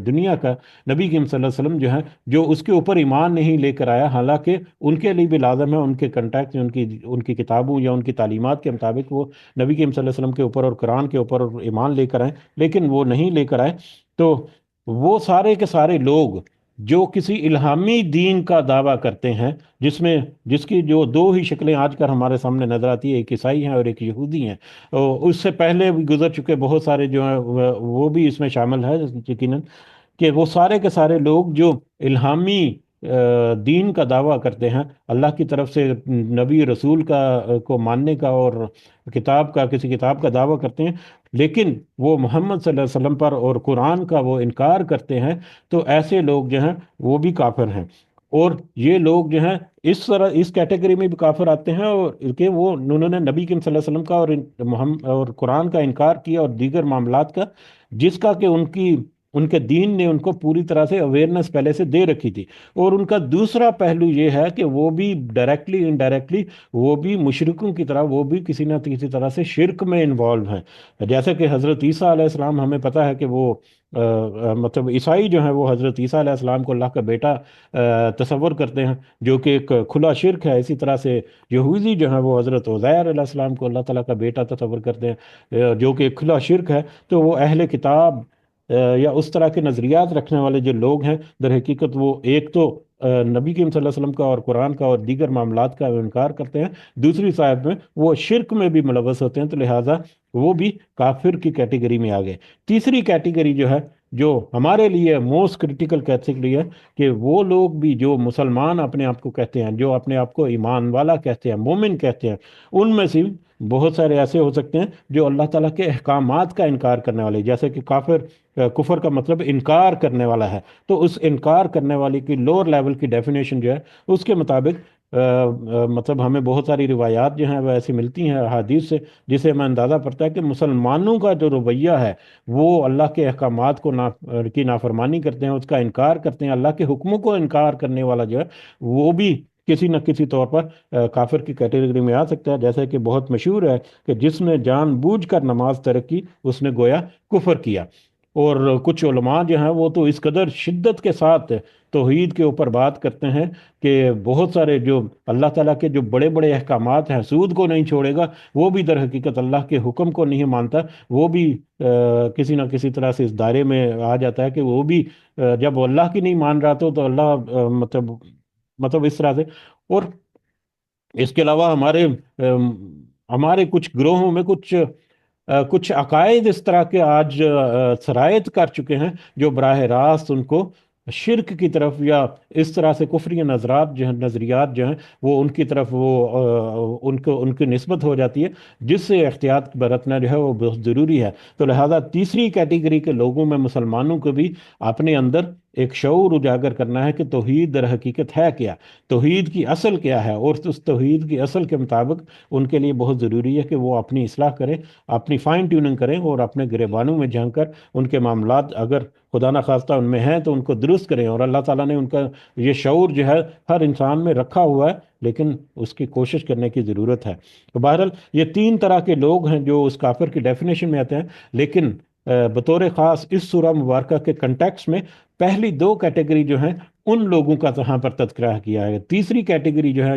دنیا کا، نبی کریم صلی اللہ علیہ وسلم جو ہے، جو اس کے اوپر ایمان نہیں لے کر آیا، حالانکہ ان کے لیے بھی لازم ہے ان کے کنٹیکٹ، ان کی کتابوں یا ان کی تعلیمات کے مطابق وہ نبی کریم صلی اللہ علیہ وسلم کے اوپر اور قرآن کے اوپر ایمان لے کر آئے، لیکن وہ نہیں لے کر آئے۔ تو وہ سارے کے سارے لوگ جو کسی الہامی دین کا دعویٰ کرتے ہیں، جس کی جو دو ہی شکلیں آج کل ہمارے سامنے نظر آتی ہیں، ایک عیسائی ہیں اور ایک یہودی ہیں، اس سے پہلے بھی گزر چکے بہت سارے جو ہیں وہ بھی اس میں شامل ہے یقیناً، کہ وہ سارے کے سارے لوگ جو الہامی دین کا دعویٰ کرتے ہیں، اللہ کی طرف سے نبی رسول کا کو ماننے کا اور کتاب کا، کسی کتاب کا دعویٰ کرتے ہیں، لیکن وہ محمد صلی اللہ علیہ وسلم پر اور قرآن کا وہ انکار کرتے ہیں، تو ایسے لوگ جو ہیں وہ بھی کافر ہیں۔ اور یہ لوگ جو ہیں اس طرح اس کیٹیگری میں بھی کافر آتے ہیں، اور کہ وہ انہوں نے نبی کریم صلی اللہ علیہ وسلم کا اور محمد اور قرآن کا انکار کیا اور دیگر معاملات کا، جس کا کہ ان کے دین نے ان کو پوری طرح سے اویئرنس پہلے سے دے رکھی تھی۔ اور ان کا دوسرا پہلو یہ ہے کہ وہ بھی ڈائریکٹلی انڈائریکٹلی وہ بھی مشرکوں کی طرح وہ بھی کسی نہ کسی طرح سے شرک میں انوالو ہیں، جیسے کہ حضرت عیسیٰ علیہ السلام، ہمیں پتہ ہے کہ وہ مطلب عیسائی جو ہیں وہ حضرت عیسیٰ علیہ السلام کو اللہ کا بیٹا تصور کرتے ہیں، جو کہ ایک کھلا شرک ہے۔ اسی طرح سے یہودی جو ہیں وہ حضرت عزیر علیہ السلام کو اللہ تعالیٰ کا بیٹا تصور کرتے ہیں، جو کہ ایک کھلا شرک ہے۔ تو وہ اہل کتاب یا اس طرح کے نظریات رکھنے والے جو لوگ ہیں، در حقیقت وہ ایک تو نبی کریم صلی اللہ علیہ وسلم کا اور قرآن کا اور دیگر معاملات کا انکار کرتے ہیں، دوسری صاحب میں وہ شرک میں بھی ملوث ہوتے ہیں، تو لہٰذا وہ بھی کافر کی کیٹیگری میں آ گئے۔ تیسری کیٹیگری جو ہے، جو ہمارے لیے موسٹ کرٹیکل کیٹیگری ہے، کہ وہ لوگ بھی جو مسلمان اپنے آپ کو کہتے ہیں، جو اپنے آپ کو ایمان والا کہتے ہیں، مومن کہتے ہیں، ان میں سے بہت سارے ایسے ہو سکتے ہیں جو اللہ تعالیٰ کے احکامات کا انکار کرنے والے، جیسے کہ کافر، کفر کا مطلب انکار کرنے والا ہے، تو اس انکار کرنے والی کی لوور لیول کی ڈیفینیشن جو ہے اس کے مطابق مطلب ہمیں بہت ساری روایات جو ہیں وہ ایسی ملتی ہیں احادیث سے، جسے ہمیں اندازہ پڑتا ہے کہ مسلمانوں کا جو رویہ ہے وہ اللہ کے احکامات کو کی نافرمانی کرتے ہیں، اس کا انکار کرتے ہیں، اللہ کے حکموں کو انکار کرنے والا جو ہے وہ بھی کسی نہ کسی طور پر کافر کی کیٹیگری میں آ سکتا ہے۔ جیسے کہ بہت مشہور ہے کہ جس نے جان بوجھ کر نماز ترک کی اس نے گویا کفر کیا۔ اور کچھ علماء جو ہیں وہ تو اس قدر شدت کے ساتھ توحید کے اوپر بات کرتے ہیں کہ بہت سارے جو اللہ تعالیٰ کے جو بڑے بڑے احکامات ہیں، سود کو نہیں چھوڑے گا، وہ بھی در حقیقت اللہ کے حکم کو نہیں مانتا، وہ بھی کسی نہ کسی طرح سے اس دائرے میں آ جاتا ہے کہ وہ بھی جب وہ اللہ کی نہیں مان رہا تو اللہ مطلب اس طرح سے۔ اور اس کے علاوہ ہمارے کچھ گروہوں میں کچھ عقائد اس طرح کے آج سرایت کر چکے ہیں، جو براہ راست ان کو شرک کی طرف یا اس طرح سے کفری نظریات جو ہیں وہ ان کی طرف ان کی نسبت ہو جاتی ہے، جس سے احتیاط برتنا جو ہے وہ بہت ضروری ہے۔ تو لہذا تیسری کیٹیگری کے لوگوں میں مسلمانوں کو بھی اپنے اندر ایک شعور اجاگر کرنا ہے کہ توحید در حقیقت ہے کیا، توحید کی اصل کیا ہے، اور اس توحید کی اصل کے مطابق ان کے لیے بہت ضروری ہے کہ وہ اپنی اصلاح کریں، اپنی فائن ٹیوننگ کریں، اور اپنے گریبانوں میں جھانک کر ان کے معاملات اگر خدا نخواستہ ان میں ہیں تو ان کو درست کریں۔ اور اللہ تعالیٰ نے ان کا یہ شعور جو ہے ہر انسان میں رکھا ہوا ہے، لیکن اس کی کوشش کرنے کی ضرورت ہے۔ تو بہرحال یہ تین طرح کے لوگ ہیں جو اس کافر کی ڈیفینیشن میں آتے ہیں، لیکن بطور خاص اس سورہ مبارکہ کے کنٹیکس میں پہلی دو کیٹیگری جو ہیں ان لوگوں کا یہاں پر تذکرہ کیا ہے۔ تیسری کیٹیگری جو ہے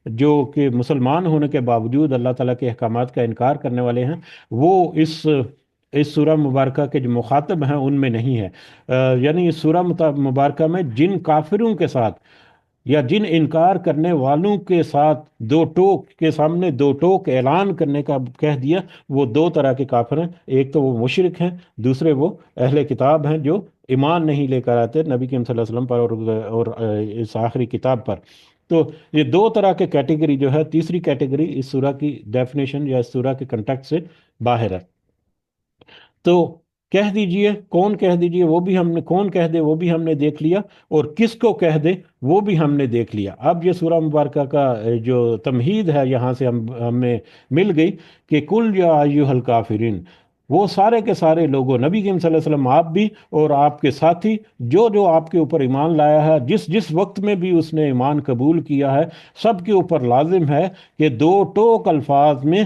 جو کہ مسلمان ہونے کے باوجود اللہ تعالیٰ کے احکامات کا انکار کرنے والے ہیں، وہ اس سورہ مبارکہ کے جو مخاطب ہیں ان میں نہیں ہے۔ یعنی اس سورہ مبارکہ میں جن کافروں کے ساتھ یا جن انکار کرنے والوں کے ساتھ دو ٹوک کے سامنے دو ٹوک اعلان کرنے کا کہہ دیا، وہ دو طرح کے کافر ہیں، ایک تو وہ مشرک ہیں، دوسرے وہ اہل کتاب ہیں جو ایمان نہیں لے کر آتے نبی کریم صلی اللہ علیہ وسلم پر اور اس آخری کتاب پر۔ تو یہ دو طرح کے کیٹیگری جو ہے، تیسری کیٹیگری اس سورہ کی ڈیفینیشن یا اس سورہ کے کنٹیکٹ سے باہر ہے۔ تو کہہ دیجئے، کون کہہ دیجئے وہ بھی ہم نے، کون کہہ دے وہ بھی ہم نے دیکھ لیا، اور کس کو کہہ دے وہ بھی ہم نے دیکھ لیا۔ اب یہ سورہ مبارکہ کا جو تمہید ہے یہاں سے ہمیں مل گئی کہ کل یا ایھا الکافرین، وہ سارے کے سارے لوگوں، نبی کریم صلی اللہ علیہ وسلم آپ بھی اور آپ کے ساتھی، جو آپ کے اوپر ایمان لایا ہے، جس وقت میں بھی اس نے ایمان قبول کیا ہے، سب کے اوپر لازم ہے کہ دو ٹوک الفاظ میں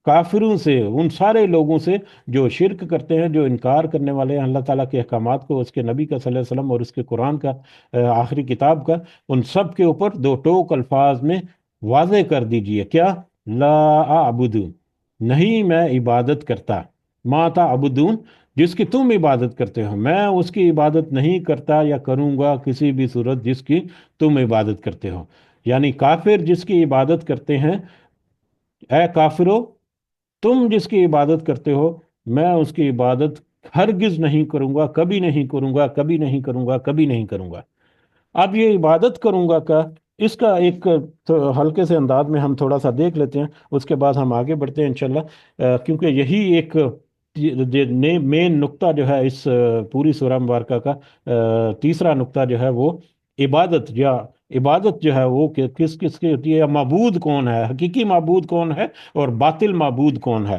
کافروں سے، ان سارے لوگوں سے جو شرک کرتے ہیں، جو انکار کرنے والے ہیں اللہ تعالیٰ کے احکامات کو، اس کے نبی کا صلی اللہ علیہ وسلم اور اس کے قرآن کا، آخری کتاب کا، ان سب کے اوپر دو ٹوک الفاظ میں واضح کر دیجئے کیا؟ لا اعبد، نہیں میں عبادت کرتا، ما تعبدون، جس کی تم عبادت کرتے ہو میں اس کی عبادت نہیں کرتا یا کروں گا کسی بھی صورت جس کی تم عبادت کرتے ہو۔ یعنی کافر جس کی عبادت کرتے ہیں، اے کافرو تم جس کی عبادت کرتے ہو میں اس کی عبادت ہرگز نہیں کروں گا، کبھی نہیں کروں گا، کبھی نہیں کروں گا، کبھی نہیں کروں گا۔ اب یہ عبادت کروں گا کا اس کا ایک تو ہلکے سے انداز میں ہم تھوڑا سا دیکھ لیتے ہیں، اس کے بعد ہم آگے بڑھتے ہیں انشاءاللہ، کیونکہ یہی ایک مین نقطہ جو ہے اس پوری سورہ مبارکہ کا، تیسرا نقطہ جو ہے وہ عبادت، یا عبادت جو ہے وہ کس کس کی ہوتی ہے، یا معبود کون ہے، حقیقی معبود کون ہے اور باطل معبود کون ہے۔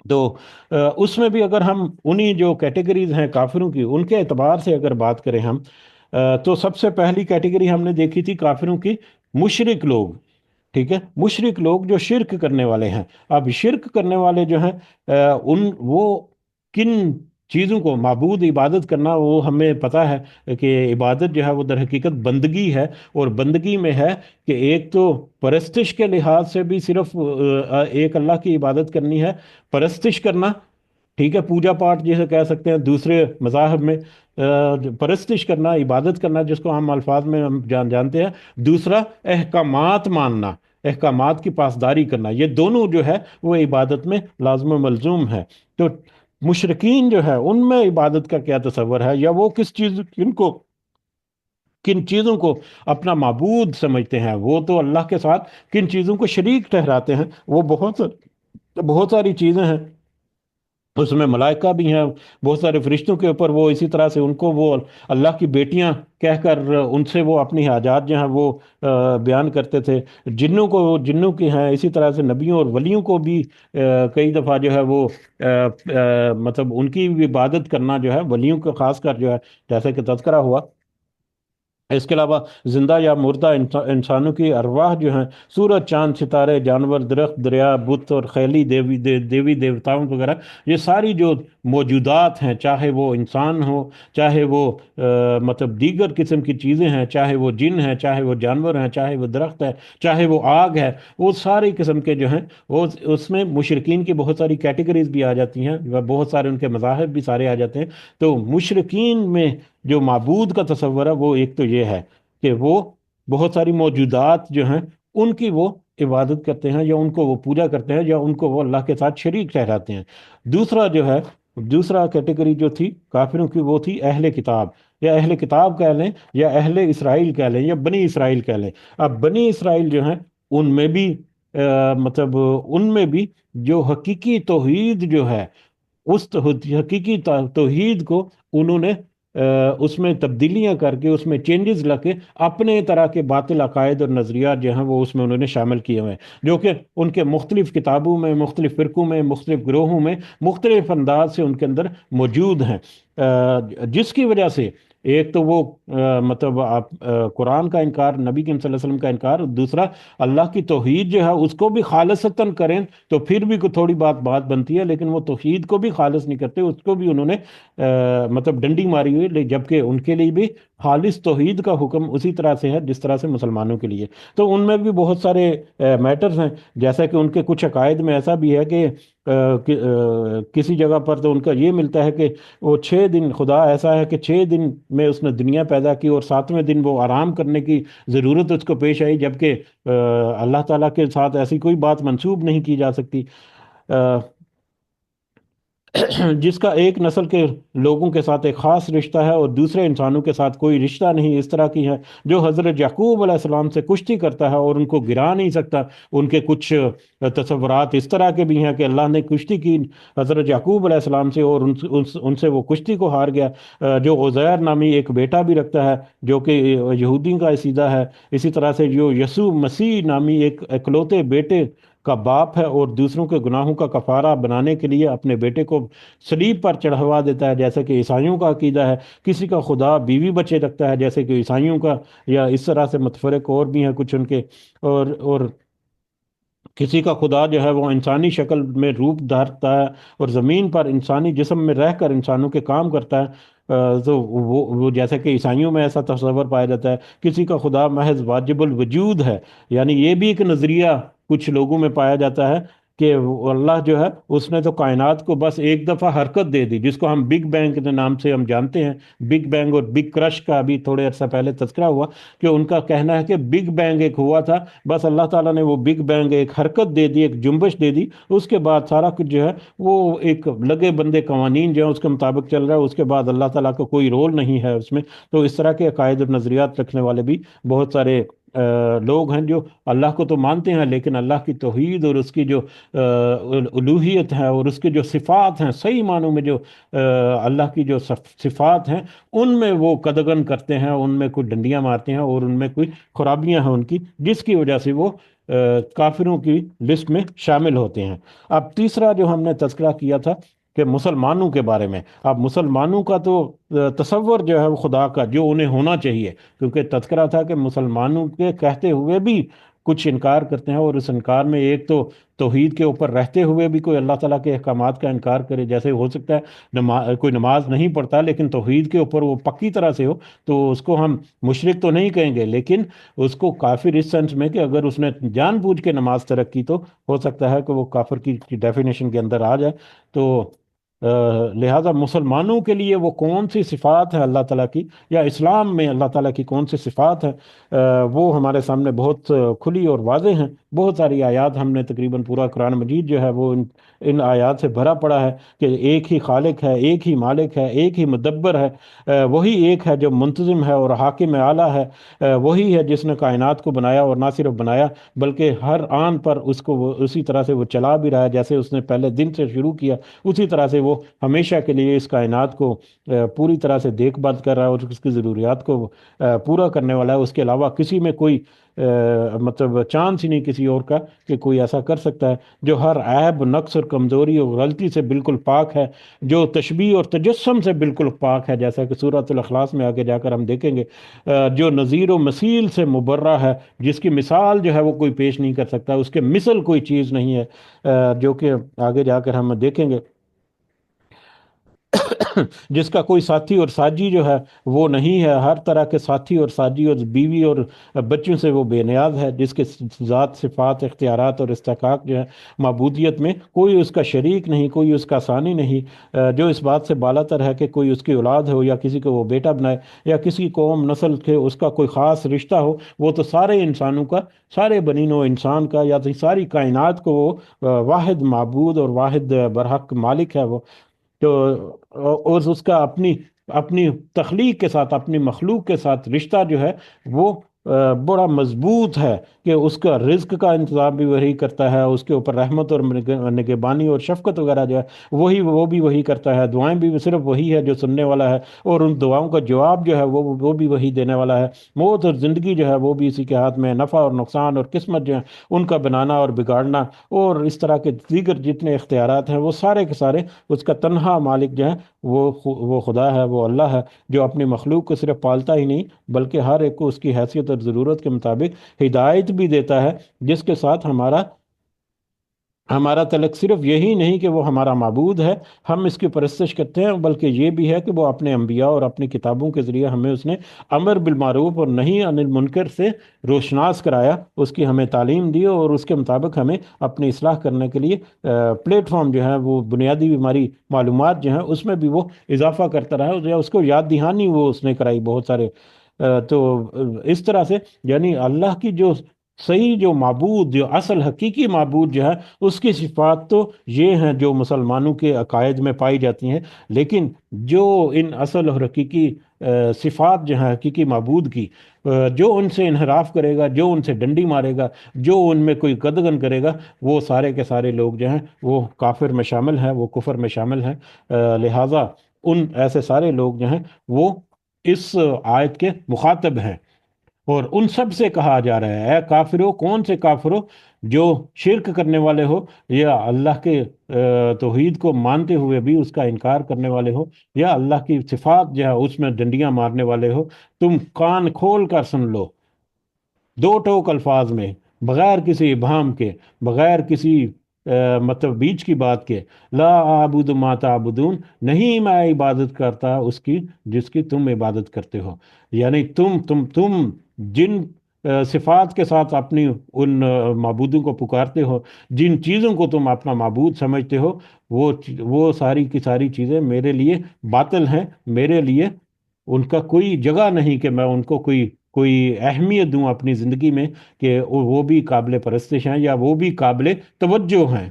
تو اس میں بھی اگر ہم انہی جو کیٹیگریز ہیں کافروں کی، ان کے اعتبار سے اگر بات کریں ہم، تو سب سے پہلی کیٹیگری ہم نے دیکھی تھی کافروں کی، مشرک لوگ، ٹھیک ہے، مشرک لوگ جو شرک کرنے والے ہیں۔ اب شرک کرنے والے جو ہیں، وہ کن چیزوں کو معبود عبادت کرنا، وہ ہمیں پتہ ہے کہ عبادت جو ہے وہ در حقیقت بندگی ہے، اور بندگی میں ہے کہ ایک تو پرستش کے لحاظ سے بھی صرف ایک اللہ کی عبادت کرنی ہے، پرستش کرنا، ٹھیک ہے، پوجا پاٹ جسے کہہ سکتے ہیں دوسرے مذاہب میں، پرستش کرنا، عبادت کرنا جس کو ہم الفاظ میں ہم جانتے ہیں۔ دوسرا، احکامات ماننا، احکامات کی پاسداری کرنا، یہ دونوں جو ہے وہ عبادت میں لازم و ملزوم ہے۔ تو مشرقین جو ہے ان میں عبادت کا کیا تصور ہے، یا وہ کن چیزوں کو اپنا معبود سمجھتے ہیں، وہ تو اللہ کے ساتھ کن چیزوں کو شریک ٹھہراتے ہیں، وہ بہت ساری چیزیں ہیں، اس میں ملائکہ بھی ہیں، بہت سارے فرشتوں کے اوپر وہ اسی طرح سے ان کو وہ اللہ کی بیٹیاں کہہ کر ان سے وہ اپنی حاجات جو ہیں وہ بیان کرتے تھے۔ جنوں کی ہیں، اسی طرح سے نبیوں اور ولیوں کو بھی کئی دفعہ جو ہے وہ مطلب ان کی بھی عبادت کرنا جو ہے، ولیوں کا خاص کر جو ہے، جیسے کہ تذکرہ ہوا۔ اس کے علاوہ زندہ یا مردہ انسانوں کی ارواح جو ہیں، سورج، چاند، ستارے، جانور، درخت، دریا، بت اور خیلی دیوی دیوتاؤں وغیرہ، یہ ساری جو موجودات ہیں، چاہے وہ انسان ہو، چاہے وہ مطلب دیگر قسم کی چیزیں ہیں، چاہے وہ جن ہیں، چاہے وہ جانور ہیں، چاہے وہ درخت ہے، چاہے وہ آگ ہے، وہ ساری قسم کے جو ہیں وہ اس میں مشرقین کی بہت ساری کیٹیگریز بھی آ جاتی ہیں، بہت سارے ان کے مذاہب بھی سارے آ جاتے ہیں۔ تو مشرقین میں جو معبود کا تصور ہے وہ ایک تو یہ ہے کہ وہ بہت ساری موجودات جو ہیں ان کی وہ عبادت کرتے ہیں، یا ان کو وہ پوجا کرتے ہیں، یا ان کو وہ اللہ کے ساتھ شریک ٹھہراتے ہیں۔ دوسرا جو ہے، دوسرا کیٹیگری جو تھی کافروں کی، وہ تھی اہل کتاب، یا اہل کتاب کہہ لیں، یا اہل اسرائیل کہہ لیں، یا بنی اسرائیل کہہ لیں۔ اب بنی اسرائیل جو ہیں ان میں بھی مطلب ان میں بھی جو حقیقی توحید جو ہے، اس حقیقی توحید کو انہوں نے اس میں تبدیلیاں کر کے، اس میں چینجز لا کے، اپنے طرح کے باطل عقائد اور نظریات جو ہیں وہ اس میں انہوں نے شامل کیے ہوئے ہیں، جو کہ ان کے مختلف کتابوں میں، مختلف فرقوں میں، مختلف گروہوں میں مختلف انداز سے ان کے اندر موجود ہیں، جس کی وجہ سے ایک تو وہ مطلب آپ قرآن کا انکار، نبی کریم صلی اللہ علیہ وسلم کا انکار، دوسرا اللہ کی توحید جو ہے اس کو بھی خالصتاً کریں تو پھر بھی کوئی تھوڑی بات بنتی ہے، لیکن وہ توحید کو بھی خالص نہیں کرتے، اس کو بھی انہوں نے مطلب ڈنڈی ماری ہوئی، جبکہ ان کے لیے بھی خالص توحید کا حکم اسی طرح سے ہے جس طرح سے مسلمانوں کے لیے۔ تو ان میں بھی بہت سارے میٹرز ہیں، جیسا کہ ان کے کچھ عقائد میں ایسا بھی ہے کہ کسی جگہ پر تو ان کا یہ ملتا ہے کہ وہ 6 دن، خدا ایسا ہے کہ 6 دن میں اس نے دنیا پیدا کی، اور 7ویں دن وہ آرام کرنے کی ضرورت اس کو پیش آئی، جبکہ اللہ تعالیٰ کے ساتھ ایسی کوئی بات منسوب نہیں کی جا سکتی، جس کا ایک نسل کے لوگوں کے ساتھ ایک خاص رشتہ ہے اور دوسرے انسانوں کے ساتھ کوئی رشتہ نہیں، اس طرح کی ہے، جو حضرت یعقوب علیہ السلام سے کشتی کرتا ہے اور ان کو گرا نہیں سکتا۔ ان کے کچھ تصورات اس طرح کے بھی ہیں کہ اللہ نے کشتی کی حضرت یعقوب علیہ السلام سے، اور ان سے وہ کشتی کو ہار گیا۔ جو عزیر نامی ایک بیٹا بھی رکھتا ہے جو کہ یہودی کا عقیدہ ہے، اسی طرح سے جو یسوع مسیح نامی ایک اکلوتے بیٹے کا باپ ہے، اور دوسروں کے گناہوں کا کفارہ بنانے کے لیے اپنے بیٹے کو صلیب پر چڑھوا دیتا ہے، جیسے کہ عیسائیوں کا عقیدہ ہے۔ کسی کا خدا بیوی بچے رکھتا ہے جیسے کہ عیسائیوں کا، یا اس طرح سے متفرق اور بھی ہیں کچھ ان کے، اور کسی کا خدا جو ہے وہ انسانی شکل میں روپ دھارتا ہے اور زمین پر انسانی جسم میں رہ کر انسانوں کے کام کرتا ہے، تو وہ جیسے کہ عیسائیوں میں ایسا تصور پایا جاتا ہے۔ کسی کا خدا محض واجب الوجود ہے، یعنی یہ بھی ایک نظریہ کچھ لوگوں میں پایا جاتا ہے کہ اللہ جو ہے اس نے تو کائنات کو بس ایک دفعہ حرکت دے دی، جس کو ہم بگ بینگ کے نام سے ہم جانتے ہیں۔ بگ بینگ اور بگ کرش کا ابھی تھوڑے عرصہ پہلے تذکرہ ہوا کہ ان کا کہنا ہے کہ بگ بینگ ایک ہوا تھا، بس اللہ تعالیٰ نے وہ بگ بینگ ایک حرکت دے دی، ایک جنبش دے دی، اس کے بعد سارا کچھ جو ہے وہ ایک لگے بندے قوانین جو ہیں اس کے مطابق چل رہا ہے، اس کے بعد اللہ تعالیٰ کا کوئی رول نہیں ہے اس میں۔ تو اس طرح کے عقائد اور نظریات رکھنے والے بھی بہت سارے لوگ ہیں جو اللہ کو تو مانتے ہیں، لیکن اللہ کی توحید اور اس کی جو الوہیت ہے اور اس کی جو صفات ہیں، صحیح معنوں میں جو اللہ کی جو صفات ہیں، ان میں وہ قدغن کرتے ہیں، ان میں کوئی ڈنڈیاں مارتے ہیں اور ان میں کوئی خرابیاں ہیں ان کی، جس کی وجہ سے وہ کافروں کی لسٹ میں شامل ہوتے ہیں۔ اب تیسرا جو ہم نے تذکرہ کیا تھا کہ مسلمانوں کے بارے میں، اب مسلمانوں کا تو تصور جو ہے وہ خدا کا جو انہیں ہونا چاہیے، کیونکہ تذکرہ تھا کہ مسلمانوں کے کہتے ہوئے بھی کچھ انکار کرتے ہیں، اور اس انکار میں ایک تو توحید کے اوپر رہتے ہوئے بھی کوئی اللہ تعالیٰ کے احکامات کا انکار کرے، جیسے ہو سکتا ہے کوئی نماز نہیں پڑھتا لیکن توحید کے اوپر وہ پکی طرح سے ہو، تو اس کو ہم مشرک تو نہیں کہیں گے، لیکن اس کو کافر اس سینس میں کہ اگر اس نے جان بوجھ کے نماز ترک کی تو ہو سکتا ہے کہ وہ کافر کی ڈیفینیشن کے اندر آ جائے۔ تو لہذا مسلمانوں کے لیے وہ کون سی صفات ہے اللہ تعالیٰ کی، یا اسلام میں اللہ تعالیٰ کی کون سی صفات ہیں، وہ ہمارے سامنے بہت کھلی اور واضح ہیں۔ بہت ساری آیات ہم نے تقریباً پورا قرآن مجید جو ہے وہ ان آیات سے بھرا پڑا ہے کہ ایک ہی خالق ہے، ایک ہی مالک ہے، ایک ہی مدبر ہے، وہی ایک ہے جو منتظم ہے اور حاکم اعلیٰ ہے، وہی ہے جس نے کائنات کو بنایا، اور نہ صرف بنایا بلکہ ہر آن پر اس کو اسی طرح سے وہ چلا بھی رہا ہے، جیسے اس نے پہلے دن سے شروع کیا اسی طرح سے وہ ہمیشہ کے لیے اس کائنات کو پوری طرح سے دیکھ بھال کر رہا ہے، اور اس کی ضروریات کو پورا کرنے والا ہے۔ اس کے علاوہ کسی میں کوئی مطلب چانس ہی نہیں کسی اور کا کہ کوئی ایسا کر سکتا ہے، جو ہر عیب، نقص اور کمزوری اور غلطی سے بالکل پاک ہے، جو تشبیہ اور تجسم سے بالکل پاک ہے، جیسا کہ سورۃ الاخلاص میں آگے جا کر ہم دیکھیں گے، جو نظیر و مثیل سے مبرہ ہے، جس کی مثال جو ہے وہ کوئی پیش نہیں کر سکتا، اس کے مثل کوئی چیز نہیں ہے، جو کہ آگے جا کر ہم دیکھیں گے، جس کا کوئی ساتھی اور ساجی جو ہے وہ نہیں ہے، ہر طرح کے ساتھی اور ساجی اور بیوی اور بچوں سے وہ بے نیاز ہے، جس کے ذات، صفات، اختیارات اور استحقاق جو ہے معبودیت میں کوئی اس کا شریک نہیں، کوئی اس کا ثانی نہیں، جو اس بات سے بالا تر ہے کہ کوئی اس کی اولاد ہو یا کسی کو وہ بیٹا بنائے یا کسی قوم نسل کے اس کا کوئی خاص رشتہ ہو، وہ تو سارے انسانوں کا، سارے بنین و انسان کا، یا ساری کائنات کو وہ واحد معبود اور واحد برحق مالک ہے وہ، تو اور اس کا اپنی اپنی تخلیق کے ساتھ، اپنی مخلوق کے ساتھ رشتہ جو ہے وہ بڑا مضبوط ہے، کہ اس کا رزق کا انتظام بھی وہی کرتا ہے، اس کے اوپر رحمت اور نگہبانی اور شفقت وغیرہ جو ہے وہ بھی وہی کرتا ہے، دعائیں بھی صرف وہی ہے جو سننے والا ہے، اور ان دعاؤں کا جواب جو ہے وہ بھی وہی دینے والا ہے، موت اور زندگی جو ہے وہ بھی اسی کے ہاتھ میں، نفع اور نقصان اور قسمت جو ہے ان کا بنانا اور بگاڑنا اور اس طرح کے دیگر جتنے اختیارات ہیں وہ سارے کے سارے اس کا تنہا مالک جو ہے وہ خدا ہے، وہ اللہ ہے، جو اپنی مخلوق کو صرف پالتا ہی نہیں بلکہ ہر ایک کو اس کی حیثیت اور ضرورت کے مطابق ہدایت بھی دیتا ہے، جس کے ساتھ ہمارا تعلق صرف یہی نہیں کہ وہ ہمارا معبود ہے، ہم اس کی پرستش کرتے ہیں، بلکہ یہ بھی ہے کہ وہ اپنے انبیاء اور اپنی کتابوں کے ذریعے ہمیں اس نے امر بالمعروف اور نہی عن المنکر سے روشناس کرایا، اس کی ہمیں تعلیم دی، اور اس کے مطابق ہمیں اپنی اصلاح کرنے کے لیے پلیٹ فارم جو ہے وہ بنیادی ہماری معلومات جو ہیں اس میں بھی وہ اضافہ کرتا رہا ہے، یا اس کو یاد دہانی وہ اس نے کرائی بہت سارے، تو اس طرح سے یعنی اللہ کی جو صحیح جو معبود، جو اصل حقیقی معبود جو ہے اس کی صفات تو یہ ہیں جو مسلمانوں کے عقائد میں پائی جاتی ہیں، لیکن جو ان اصل اور حقیقی صفات جو ہیں حقیقی معبود کی، جو ان سے انحراف کرے گا، جو ان سے ڈنڈی مارے گا، جو ان میں کوئی قدغن کرے گا، وہ سارے کے سارے لوگ جو ہیں وہ کافر میں شامل ہیں، وہ کفر میں شامل ہیں، لہٰذا ان ایسے سارے لوگ جو ہیں وہ اس آیت کے مخاطب ہیں، اور ان سب سے کہا جا رہا ہے اے کافرو، کون سے کافرو؟ جو شرک کرنے والے ہو، یا اللہ کے توحید کو مانتے ہوئے بھی اس کا انکار کرنے والے ہو، یا اللہ کی صفات جو ہے اس میں ڈنڈیاں مارنے والے ہو، تم کان کھول کر سن لو، دو ٹوک الفاظ میں، بغیر کسی ابہام کے، بغیر کسی مطلب بیچ کی بات کے، لا اعبد ما تعبدون، نہیں میں عبادت کرتا اس کی جس کی تم عبادت کرتے ہو، یعنی تم جن صفات کے ساتھ اپنی ان معبودوں کو پکارتے ہو، جن چیزوں کو تم اپنا معبود سمجھتے ہو، وہ ساری کی ساری چیزیں میرے لیے باطل ہیں، میرے لیے ان کا کوئی جگہ نہیں کہ میں ان کو کوئی اہمیت دوں اپنی زندگی میں، کہ وہ بھی قابل پرستش ہیں یا وہ بھی قابل توجہ ہیں۔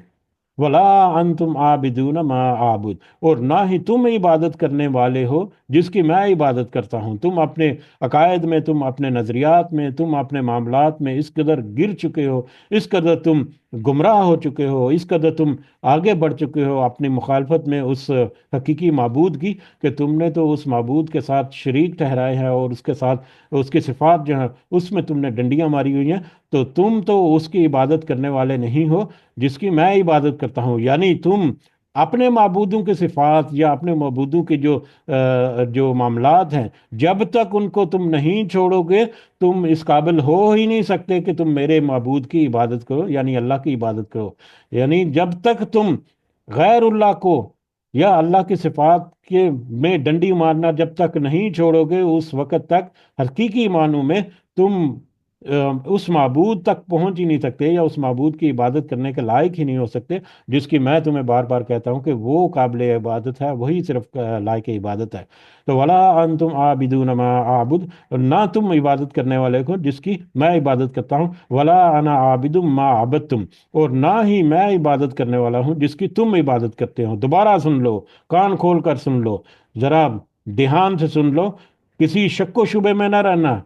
ولا انتم عابدون ما عابد، اور نہ ہی تم عبادت کرنے والے ہو جس کی میں عبادت کرتا ہوں۔ تم اپنے عقائد میں، تم اپنے نظریات میں، تم اپنے معاملات میں اس قدر گر چکے ہو، اس قدر تم گمراہ ہو چکے ہو، اس قدر تم آگے بڑھ چکے ہو اپنی مخالفت میں اس حقیقی معبود کی، کہ تم نے تو اس معبود کے ساتھ شریک ٹھہرائے ہیں، اور اس کے ساتھ اس کی صفات جو ہیں اس میں تم نے ڈنڈیاں ماری ہوئی ہیں۔ تو تم تو اس کی عبادت کرنے والے نہیں ہو جس کی میں عبادت کرتا ہوں، یعنی تم اپنے معبودوں کے صفات یا اپنے معبودوں کے جو معاملات ہیں، جب تک ان کو تم نہیں چھوڑو گے، تم اس قابل ہو ہی نہیں سکتے کہ تم میرے معبود کی عبادت کرو، یعنی اللہ کی عبادت کرو۔ یعنی جب تک تم غیر اللہ کو یا اللہ کی صفات کے میں ڈنڈی مارنا جب تک نہیں چھوڑو گے، اس وقت تک حقیقی معنوں میں تم اس معبود تک پہنچ ہی نہیں سکتے، یا اس معبود کی عبادت کرنے کے لائق ہی نہیں ہو سکتے، جس کی میں تمہیں بار بار کہتا ہوں کہ وہ قابل عبادت ہے، وہی صرف لائق عبادت ہے۔ تو ولا انتم عابدون ما اعبد، نہ تم عبادت کرنے والے کو جس کی میں عبادت کرتا ہوں، ولا انا عابد ما عبدتم، اور نہ ہی میں عبادت کرنے والا ہوں جس کی تم عبادت کرتے ہو۔ دوبارہ سن لو، کان کھول کر سن لو، ذرا دھیان سے سن لو، کسی شک و شبے میں نہ رہنا،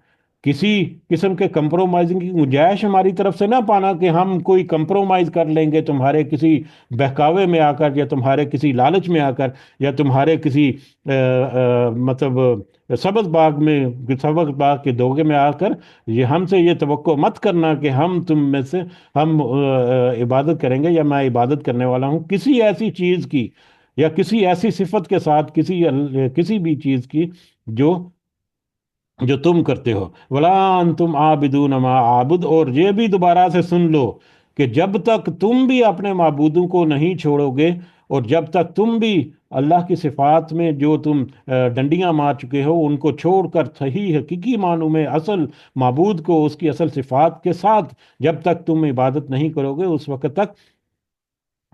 کسی قسم کے کمپرومائزنگ کی گنجائش ہماری طرف سے نہ پانا کہ ہم کوئی کمپرومائز کر لیں گے تمہارے کسی بہکاوے میں آ کر، یا تمہارے کسی لالچ میں آ کر، یا تمہارے کسی مطلب سبز باغ کے دھوکے میں آ کر۔ یہ ہم سے یہ توقع مت کرنا کہ ہم تم میں سے ہم عبادت کریں گے، یا میں عبادت کرنے والا ہوں کسی ایسی چیز کی، یا کسی ایسی صفت کے ساتھ، کسی بھی چیز کی جو تم کرتے ہو۔ ولا انتم عابدون ما عابد، اور یہ بھی دوبارہ سے سن لو کہ جب تک تم بھی اپنے معبودوں کو نہیں چھوڑو گے، اور جب تک تم بھی اللہ کی صفات میں جو تم ڈنڈیاں مار چکے ہو ان کو چھوڑ کر صحیح حقیقی معنوں میں اصل معبود کو اس کی اصل صفات کے ساتھ جب تک تم عبادت نہیں کرو گے، اس وقت تک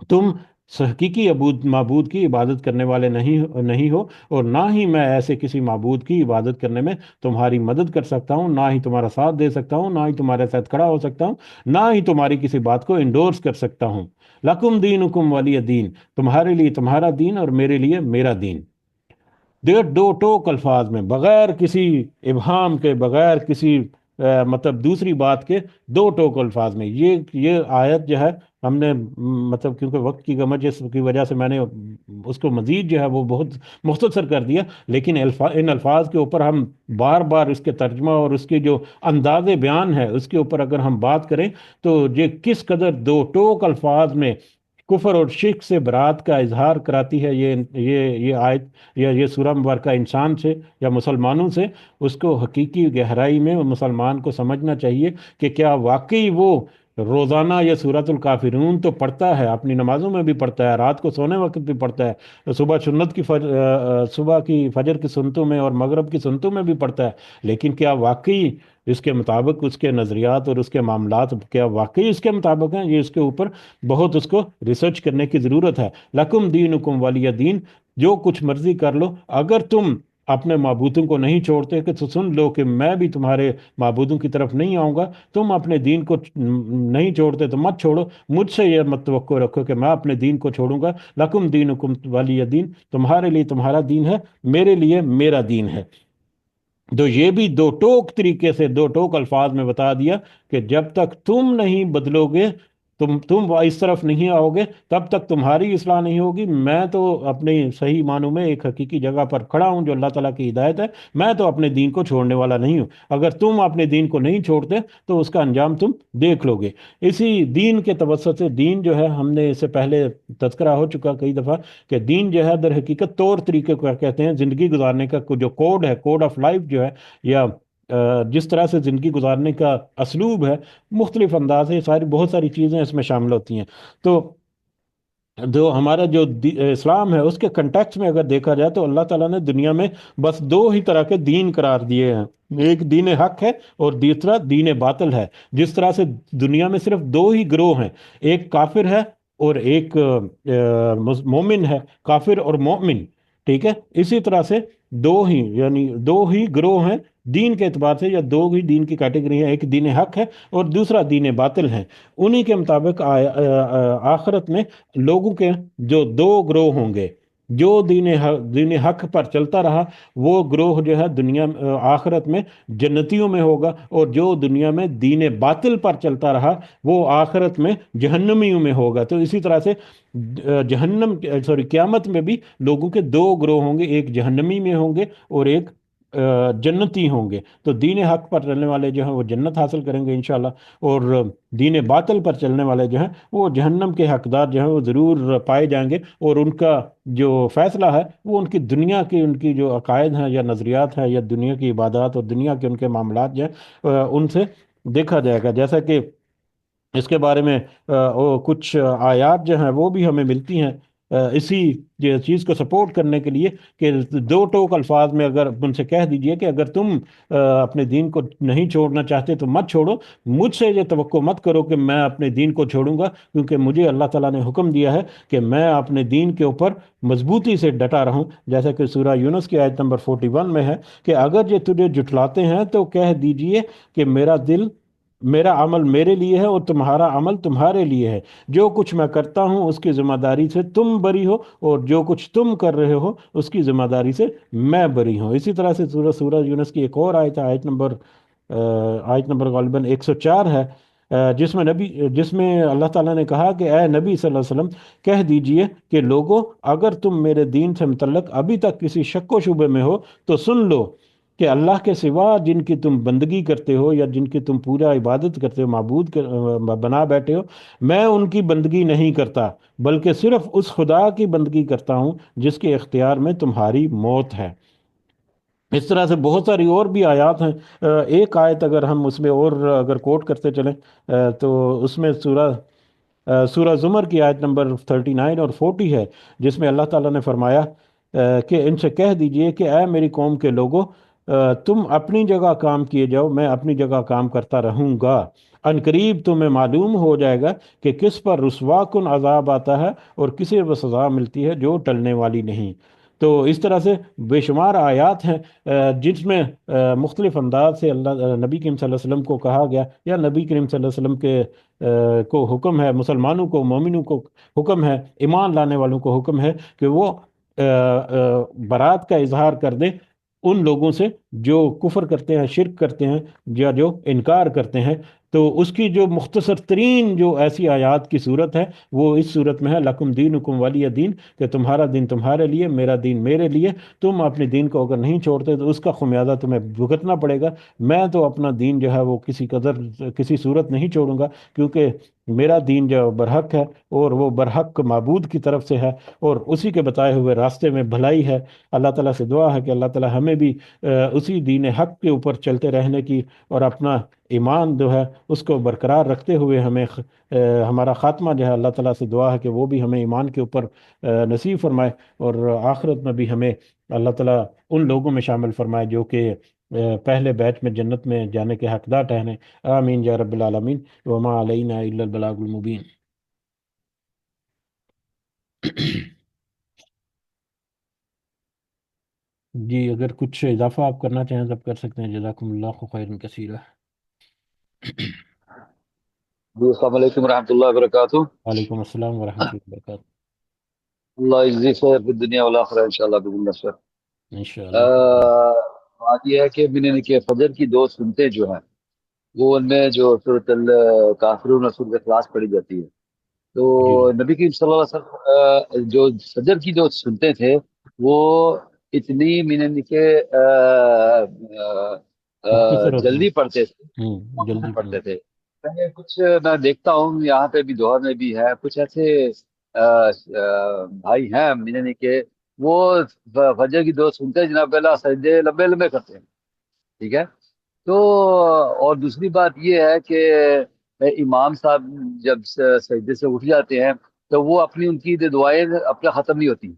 تم حقیقی معبود کی عبادت کرنے والے نہیں ہو، اور نہ ہی میں ایسے کسی معبود کی عبادت کرنے میں تمہاری مدد کر سکتا ہوں، نہ ہی تمہارا ساتھ دے سکتا ہوں، نہ ہی تمہارے ساتھ کھڑا ہو سکتا ہوں، نہ ہی تمہاری کسی بات کو انڈورس کر سکتا ہوں۔ لکم دینکم ولی دین، تمہارے لیے تمہارا دین اور میرے لیے میرا دین۔ دو ٹوک الفاظ میں، بغیر کسی ابہام کے، بغیر کسی مطلب دوسری بات کے، دو ٹوک الفاظ میں یہ آیت جو ہے ہم نے مطلب کیونکہ وقت کی گمجس کی وجہ سے میں نے اس کو مزید جو ہے وہ بہت مختصر کر دیا، لیکن ان الفاظ کے اوپر ہم بار بار اس کے ترجمہ اور اس کے جو انداز بیان ہے اس کے اوپر اگر ہم بات کریں، تو یہ کس قدر دو ٹوک الفاظ میں کفر اور شرک سے برات کا اظہار کراتی ہے یہ آیت یا یہ سورہ مبارکہ انسان سے یا مسلمانوں سے۔ اس کو حقیقی گہرائی میں مسلمان کو سمجھنا چاہیے کہ کیا واقعی وہ روزانہ یہ سورۃ الکافرون تو پڑھتا ہے، اپنی نمازوں میں بھی پڑھتا ہے، رات کو سونے وقت بھی پڑھتا ہے، صبح کی فجر کی سنتوں میں اور مغرب کی سنتوں میں بھی پڑھتا ہے، لیکن کیا واقعی اس کے مطابق اس کے نظریات اور اس کے معاملات کیا واقعی اس کے مطابق ہیں؟ یہ اس کے اوپر بہت اس کو ریسرچ کرنے کی ضرورت ہے۔ لکم دینکم ولی دین، جو کچھ مرضی کر لو، اگر تم اپنے معبودوں کو نہیں چھوڑتے کہ تو سن لو کہ میں بھی تمہارے معبودوں کی طرف نہیں آؤں گا۔ تم اپنے دین کو نہیں چھوڑتے تو مت چھوڑو، مجھ سے یہ مت توقع رکھو کہ میں اپنے دین کو چھوڑوں گا۔ لکم دینکم ولی دین، تمہارے لیے تمہارا دین ہے، میرے لیے میرا دین ہے۔ تو یہ بھی دو ٹوک طریقے سے، دو ٹوک الفاظ میں بتا دیا کہ جب تک تم نہیں بدلو گے، تم اس طرف نہیں آؤ گے، تب تک تمہاری اصلاح نہیں ہوگی۔ میں تو اپنے صحیح معنوں میں ایک حقیقی جگہ پر کھڑا ہوں جو اللہ تعالیٰ کی ہدایت ہے، میں تو اپنے دین کو چھوڑنے والا نہیں ہوں۔ اگر تم اپنے دین کو نہیں چھوڑتے تو اس کا انجام تم دیکھ لو گے۔ اسی دین کے توسط سے، دین جو ہے، ہم نے اس سے پہلے تذکرہ ہو چکا کئی دفعہ کہ دین جو ہے در حقیقت طور طریقے کو کہتے ہیں، زندگی گزارنے کا جو کوڈ ہے، کوڈ آف لائف جو ہے، یا جس طرح سے زندگی گزارنے کا اسلوب ہے، مختلف انداز ہے، بہت ساری چیزیں اس میں شامل ہوتی ہیں۔ تو جو ہمارا جو اسلام ہے اس کے کنٹیکس میں اگر دیکھا جائے تو اللہ تعالیٰ نے دنیا میں بس دو ہی طرح کے دین قرار دیے ہیں. ایک دین حق ہے اور دوسرا دین باطل ہے. جس طرح سے دنیا میں صرف دو ہی گروہ ہیں، ایک کافر ہے اور ایک مومن ہے. کافر اور مومن، ٹھیک ہے. اسی طرح سے دو ہی، یعنی دو ہی گروہ ہیں دین کے اعتبار سے، یا دو ہی دین کی کیٹیگری ہیں. ایک دین حق ہے اور دوسرا دین باطل ہے. انہی کے مطابق آخرت میں لوگوں کے جو دو گروہ ہوں گے، جو دین حق پر چلتا رہا وہ گروہ جو ہے دنیا آخرت میں جنتیوں میں ہوگا، اور جو دنیا میں دین باطل پر چلتا رہا وہ آخرت میں جہنمیوں میں ہوگا. تو اسی طرح سے جہنم سوری قیامت میں بھی لوگوں کے دو گروہ ہوں گے، ایک جہنمی میں ہوں گے اور ایک جنتی ہوں گے. تو دین حق پر چلنے والے جو ہیں وہ جنت حاصل کریں گے انشاءاللہ، اور دین باطل پر چلنے والے جو ہیں وہ جہنم کے حقدار جو ہیں وہ ضرور پائے جائیں گے. اور ان کا جو فیصلہ ہے وہ ان کی دنیا کی، ان کی جو عقائد ہیں یا نظریات ہیں یا دنیا کی عبادات اور دنیا کے ان کے معاملات جو ہیں ان سے دیکھا جائے گا. جیسا کہ اس کے بارے میں وہ کچھ آیات جو ہیں وہ بھی ہمیں ملتی ہیں اسی چیز کو سپورٹ کرنے کے لیے، کہ دو ٹوک الفاظ میں اگر ان سے کہہ دیجئے کہ اگر تم اپنے دین کو نہیں چھوڑنا چاہتے تو مت چھوڑو. مجھ سے یہ توقع مت کرو کہ میں اپنے دین کو چھوڑوں گا، کیونکہ مجھے اللہ تعالیٰ نے حکم دیا ہے کہ میں اپنے دین کے اوپر مضبوطی سے ڈٹا رہوں. جیسا کہ سورہ یونس کی آیت نمبر 41 میں ہے کہ اگر یہ تجھے جھٹلاتے ہیں تو کہہ دیجئے کہ میرا عمل میرے لیے ہے اور تمہارا عمل تمہارے لیے ہے. جو کچھ میں کرتا ہوں اس کی ذمہ داری سے تم بری ہو، اور جو کچھ تم کر رہے ہو اس کی ذمہ داری سے میں بری ہوں. اسی طرح سے سورہ یونس کی ایک اور آیت ہے، آیت نمبر غالباً 104 ہے، جس میں اللہ تعالیٰ نے کہا کہ اے نبی صلی اللہ علیہ وسلم کہہ دیجئے کہ لوگوں، اگر تم میرے دین سے متعلق ابھی تک کسی شک و شبے میں ہو تو سن لو کہ اللہ کے سوا جن کی تم بندگی کرتے ہو یا جن کی تم پورا عبادت کرتے ہو، بنا بیٹھے ہو، میں ان کی بندگی نہیں کرتا، بلکہ صرف اس خدا کی بندگی کرتا ہوں جس کے اختیار میں تمہاری موت ہے. اس طرح سے بہت ساری اور بھی آیات ہیں. ایک آیت اگر ہم اس میں اور اگر کوٹ کرتے چلیں تو اس میں سورہ زمر کی آیت نمبر 39 اور 40 ہے، جس میں اللہ تعالیٰ نے فرمایا کہ ان سے کہہ دیجئے کہ اے میری قوم کے لوگوں، تم اپنی جگہ کام کیے جاؤ، میں اپنی جگہ کام کرتا رہوں گا. ان قریب تمہیں معلوم ہو جائے گا کہ کس پر رسوا کن عذاب آتا ہے اور کسے وہ سزا ملتی ہے جو ٹلنے والی نہیں. تو اس طرح سے بے شمار آیات ہیں جس میں مختلف انداز سے نبی کریم صلی اللہ علیہ وسلم کو کہا گیا، یا نبی کریم صلی اللہ علیہ وسلم کو حکم ہے، مسلمانوں کو، مومنوں کو حکم ہے، ایمان لانے والوں کو حکم ہے کہ وہ برات کا اظہار کر دیں ان لوگوں سے جو کفر کرتے ہیں، شرک کرتے ہیں یا جو انکار کرتے ہیں. تو اس کی جو مختصر ترین جو ایسی آیات کی صورت ہے وہ اس صورت میں ہے لکم دینکم ولی دین، کہ تمہارا دین تمہارے لیے، میرا دین میرے لیے. تم اپنے دین کو اگر نہیں چھوڑتے تو اس کا خمیازہ تمہیں بھگتنا پڑے گا. میں تو اپنا دین جو ہے وہ کسی صورت نہیں چھوڑوں گا، کیونکہ میرا دین جو برحق ہے اور وہ برحق معبود کی طرف سے ہے، اور اسی کے بتائے ہوئے راستے میں بھلائی ہے. اللہ تعالیٰ سے دعا ہے کہ اللہ تعالیٰ ہمیں بھی اسی دین حق کے اوپر چلتے رہنے کی اور اپنا ایمان جو ہے اس کو برقرار رکھتے ہوئے ہمیں ہمارا خاتمہ جو ہے، اللہ تعالیٰ سے دعا ہے کہ وہ بھی ہمیں ایمان کے اوپر نصیب فرمائے، اور آخرت میں بھی ہمیں اللہ تعالیٰ ان لوگوں میں شامل فرمائے جو کہ پہلے بیچ میں جنت میں جانے کے حقدار ٹھہریں. آمین یا رب العالمین. وما علینا الا البلاغ المبین. جی اگر کچھ اضافہ آپ کرنا چاہیں تو آپ کر سکتے ہیں. جزاکم اللہ خیر کثیرہ. جی السلام علیکم ورحمۃ اللہ وبرکاتہ. وعلیکم السلام ورحمۃ اللہ وبرکاتہ. اللہ یجزی خیر فی الدنیا والآخرہ انشاءاللہ بإذن اللہ. انشاءاللہ. بات یہ ہے کہ میں نے کہ فجر کی دو سنتیں جو ہیں وہ ان میں جو سورۃ الکافرون اور سورۃ اخلاص پڑھی جاتی ہے. تو جی جی نبی کریم صلی اللہ علیہ وسلم جو فجر کی جو سنتے تھے وہ اتنی میں نے کہ مختصر ہوتے ہیں. جلدی پڑھتے تھے، جلدی پڑھیں. پڑھتے تھے. کچھ میں دیکھتا ہوں یہاں پہ بھی دوحہ میں بھی ہے کچھ ایسے بھائی ہیں میں کہ وہ فجر کی دو سنتے ہیں جناب اللہ سجدے لمبے لمبے کرتے ہیں. ٹھیک ہے. تو اور دوسری بات یہ ہے کہ امام صاحب جب سجدے سے اٹھ جاتے ہیں تو وہ اپنی ان کی دعائیں اپنا ختم نہیں ہوتی،